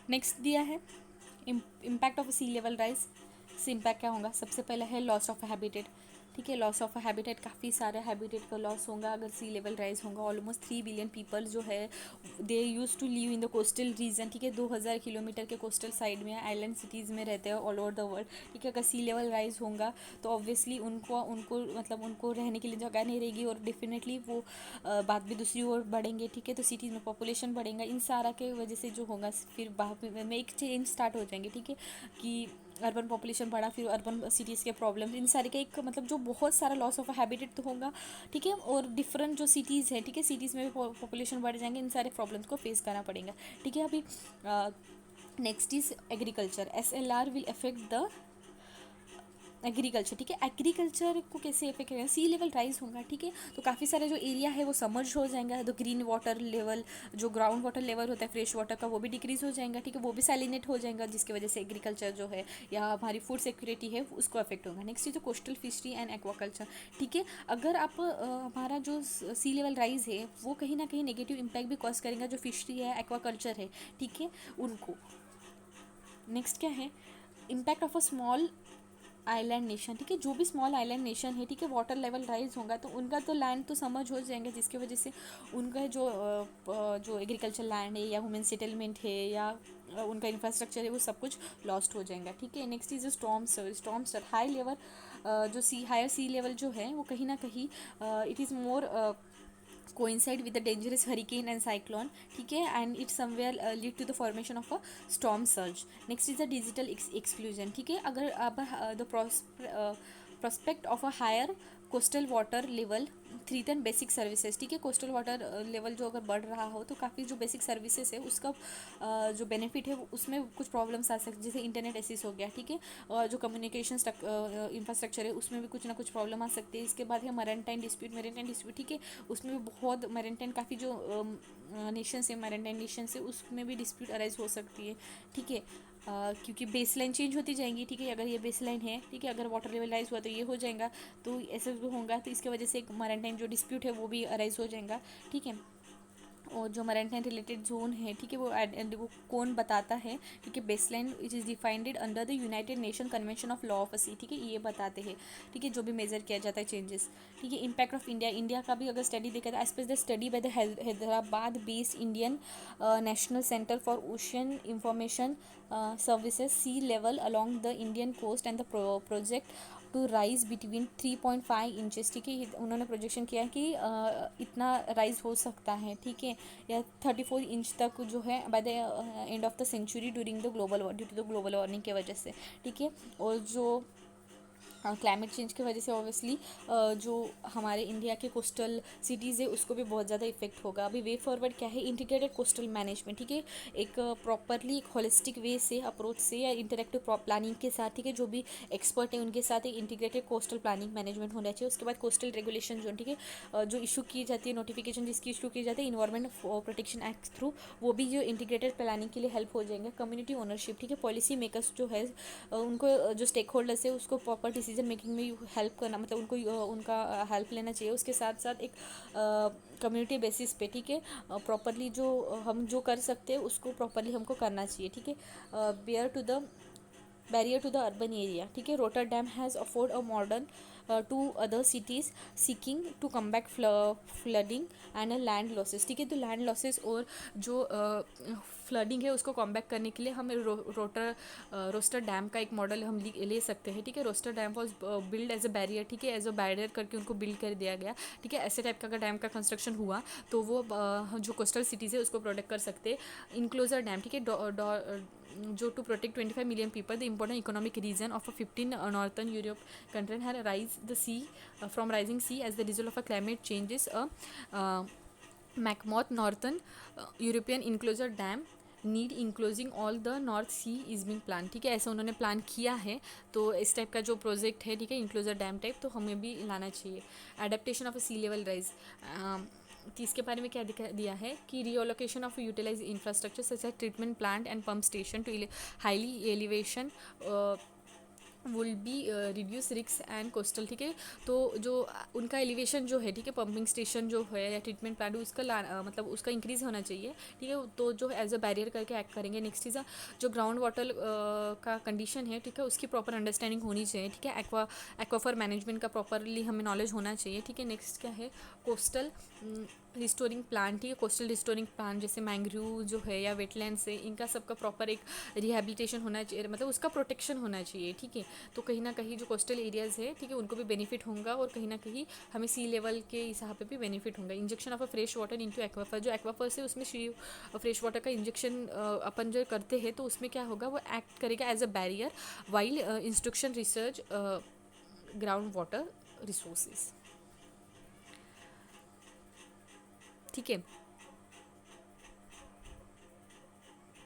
नेक्स्ट दिया है impact of sea level rise से। इम्पैक्ट क्या होगा? सबसे पहला है लॉस ऑफ हैबिटेट, ठीक है। लॉस ऑफ हैबिटेट, काफ़ी सारे हैबिटेट का लॉस होगा अगर सी लेवल राइज होगा। ऑलमोस्ट 3 बिलियन पीपल जो है they use to live in the coastal region, ठीक है। 2000 किलोमीटर के कोस्टल साइड में आइलैंड सिटीज़ में रहते हैं ऑल ओवर द वर्ल्ड, ठीक है। अगर सी लेवल राइज होगा तो ऑब्वियसली उनको उनको मतलब उनको रहने के लिए जगह नहीं रहेगी, और डेफिनेटली वो बात भी दूसरी ओर बढ़ेंगे, ठीक है। तो सिटीज़ में पॉपुलेशन बढ़ेगा, इन सारा के वजह से जो होगा फिर बाहर में एक चेंज स्टार्ट हो जाएंगे, ठीक है, कि अर्बन पॉपुलेशन बढ़ा, फिर अर्बन सिटीज़ के प्रॉब्लम, इन सारे के एक मतलब जो बहुत सारा लॉस ऑफ हैबिटेट तो होगा, ठीक है। और डिफरेंट जो सिटीज़ है, ठीक है, सिटीज़ में भी पॉपुलेशन बढ़ जाएंगे, इन सारे प्रॉब्लम्स को फेस करना पड़ेगा, ठीक है। अभी next is agriculture. SLR will affect the agriculture, ठीक है। एग्रीकल्चर को कैसे इफेक्ट करेगा? सी लेवल राइज होगा, ठीक है, तो काफ़ी सारे जो एरिया है वो समर्ज हो जाएगा। तो ग्रीन वाटर लेवल, जो ग्राउंड वाटर लेवल होता है फ्रेश वाटर का, वो भी डिक्रीज हो जाएगा, ठीक है, वो भी सैलिनेट हो जाएगा, जिसकी वजह से एग्रीकल्चर जो है या हमारी फूड सिक्योरिटी है उसको अफेक्ट होगा। नेक्स्ट इज जो कोस्टल फिशरी एंड एक्वाकल्चर, ठीक है। अगर आप हमारा जो सी लेवल राइज है वो कहीं ना कहीं नेगेटिव इम्पैक्ट भी कॉज करेगा जो फिशरी है, एक्वाकल्चर है, ठीक है, उनको। नेक्स्ट क्या है? Impact of a small island nation, ठीक है, जो भी स्मॉल आइलैंड नेशन है, ठीक है, वाटर लेवल राइज होगा तो उनका तो लैंड तो समर्ज हो जाएंगे, जिसकी वजह से उनका जो एग्रीकल्चर लैंड है या वुमेन सेटलमेंट है या उनका इंफ्रास्ट्रक्चर है वो सब कुछ लॉस्ट हो जाएगा, ठीक है। Next is storm surge. Storm surge high level, जो हायर सी लेवल जो है वो कहीं ना कहीं it is more coincide with the dangerous hurricane and cyclone, ठीक है, and it somewhere lead to the formation of a storm surge. Next is the digital exclusion, ठीक है। अगर अब the prospect of a higher coastal water level threaten basic services, ठीक है। Coastal water level जो अगर बढ़ रहा हो तो काफ़ी जो बेसिक सर्विसेज है उसका जो बेनिफिट है उसमें कुछ प्रॉब्लम्स आ सकती है, जैसे इंटरनेट एक्सेस हो गया, ठीक है, और जो कम्युनिकेशन इंफ्रास्ट्रक्चर है उसमें भी कुछ ना कुछ प्रॉब्लम आ सकती है। इसके बाद है मेरेंटाइन डिस्प्यूट, ठीक है, उसमें भी बहुत मेरेंटाइन काफ़ी जो नेशंस है, मेरेंटाइन नेशंस है, उसमें भी डिस्प्यूट अराइज हो सकती है, ठीक है। क्योंकि बेस लाइन चेंज होती जाएंगी, ठीक है। अगर ये बेस लाइन है, ठीक है, अगर वाटर लेवल राइज हुआ तो ये हो जाएगा, तो ऐसे भी होगा, तो इसकी वजह से एक मैरीटाइम जो डिस्प्यूट है वो भी अराइज हो जाएगा, ठीक है। और जो मैरीटाइम रिलेटेड जोन है, ठीक है, वो कौन बताता है, ठीक है, baseline which is defined under the United Nation convention of law of sea, ठीक है, ये बताते हैं, ठीक है, जो भी मेजर किया जाता है चेंजेस, ठीक है। Impact of India. इंडिया का भी अगर स्टडी देखा जाए, as per the study by the Hyderabad based Indian National Centre for Ocean Information Services, sea level along the Indian coast and the project to rise between 3.5 inches, ठीक है। उन्होंने projection किया कि इतना राइज हो सकता है, ठीक है, या 34 इंच तक जो है by the end of the century during the global due to the global warming की वजह से, ठीक है। और जो क्लाइमेट चेंज की वजह से ऑब्वियसली जो हमारे इंडिया के कोस्टल सिटीज़ है उसको भी बहुत ज़्यादा इफेक्ट होगा. अभी वे फॉरवर्ड क्या है, इंटीग्रेटेड कोस्टल मैनेजमेंट. ठीक है, एक प्रॉपरली एक होलिस्टिक वे से अप्रोच से या इंटरेक्टिव प्लानिंग के साथ, ठीक है, जो भी एक्सपर्ट है उनके साथ एक इंटीग्रेटेड कोस्टल प्लानिंग मैनेजमेंट होना चाहिए. उसके बाद कोस्टल रेगुलेशन जो, ठीक है, जो इशू की जाती है, नोटिफिकेशन जिसकी इशू की जाती है इन्वायरमेंट प्रोटेक्शन एक्ट थ्रू, वो भी जो इंटीग्रेटेड प्लानिंग के लिए हेल्प हो जाएंगे. कम्युनिटी ओनरशिप, ठीक है, पॉलिसी मेकर्स जो है उनको जो स्टेक होल्डर्स है उसको प्रॉपर डिसीजन मेकिंग में हेल्प करना, मतलब उनको उनका हेल्प लेना चाहिए. उसके साथ साथ एक कम्युनिटी बेसिस पे, ठीक है, प्रॉपरली जो हम जो कर सकते हैं उसको प्रॉपरली हमको करना चाहिए. ठीक है, barrier to the urban area. ठीक है, Rotterdam has afford a modern to other cities seeking to come back flooding and land losses. ठीक है, तो लैंड लॉसेस और जो फ्लडिंग है उसको कॉम्बैक करने के लिए हम रोस्टर डैम का एक मॉडल हम ले सकते हैं. ठीक है, Rotterdam was build as a barrier. ठीक है, एज अ बैरियर करके उनको बिल्ड कर दिया गया. ठीक है, ऐसे टाइप का अगर डैम का कंस्ट्रक्शन हुआ तो वो जो कोस्टल सिटीज़ है उसको प्रोटेक्ट कर सकते हैं. इनक्लोजर डैम, ठीक है, जो to protect 25 million people, the important economic region of 15 northern Europe country have rise the sea from rising sea as the result of a climate changes. Macmoth Northern European Enclosure Dam need enclosing all the North Sea is being plan. ठीक है, ऐसा उन्होंने plan किया है. तो इस type का जो प्रोजेक्ट है, ठीक है, इंक्लोजर डैम टाइप, तो हमें भी लाना चाहिए. Adaptation of sea level rise, तो इसके बारे में क्या दिया है कि relocation of utilise infrastructure such as treatment plant and pump station to highly elevation will be reduce risks and coastal. ठीक है, तो जो उनका एलिवेशन जो है, ठीक है, पंपिंग स्टेशन जो है या ट्रीटमेंट प्लांट उसका मतलब उसका इंक्रीज़ होना चाहिए. ठीक है, तो जो एज अ बैरियर करके एक्ट करेंगे. नेक्स्ट इज़ जो ग्राउंड वाटर का कंडीशन है, ठीक है, उसकी प्रॉपर अंडरस्टैंडिंग होनी चाहिए. ठीक है, एक्वाफर मैनेजमेंट का प्रॉपरली हमें नॉलेज होना चाहिए. ठीक है, नेक्स्ट क्या है, कोस्टल रिस्टोरिंग प्लान. ठीक है, कोस्टल रिस्टोरिंग प्लान जैसे मैंग्रोव जो है या वेटलैंड्स है, इनका सबका प्रॉपर एक रिहेबिलिटेशन होना चाहिए, मतलब उसका प्रोटेक्शन होना चाहिए. ठीक है, तो कहीं ना कहीं जो कोस्टल एरियाज़ है, ठीक है, उनको भी बेनिफिट होगा और कहीं ना कहीं हमें सी लेवल के हिसाब पे भी बेनिफिट होगा. Injection of a fresh water into aquifer, जो एक्वाफर से उसमें फ्रेश वाटर का इंजेक्शन अपन जो करते हैं तो उसमें क्या होगा, वो एक्ट करेगा as a barrier while instruction research ground water resources. ठीक है,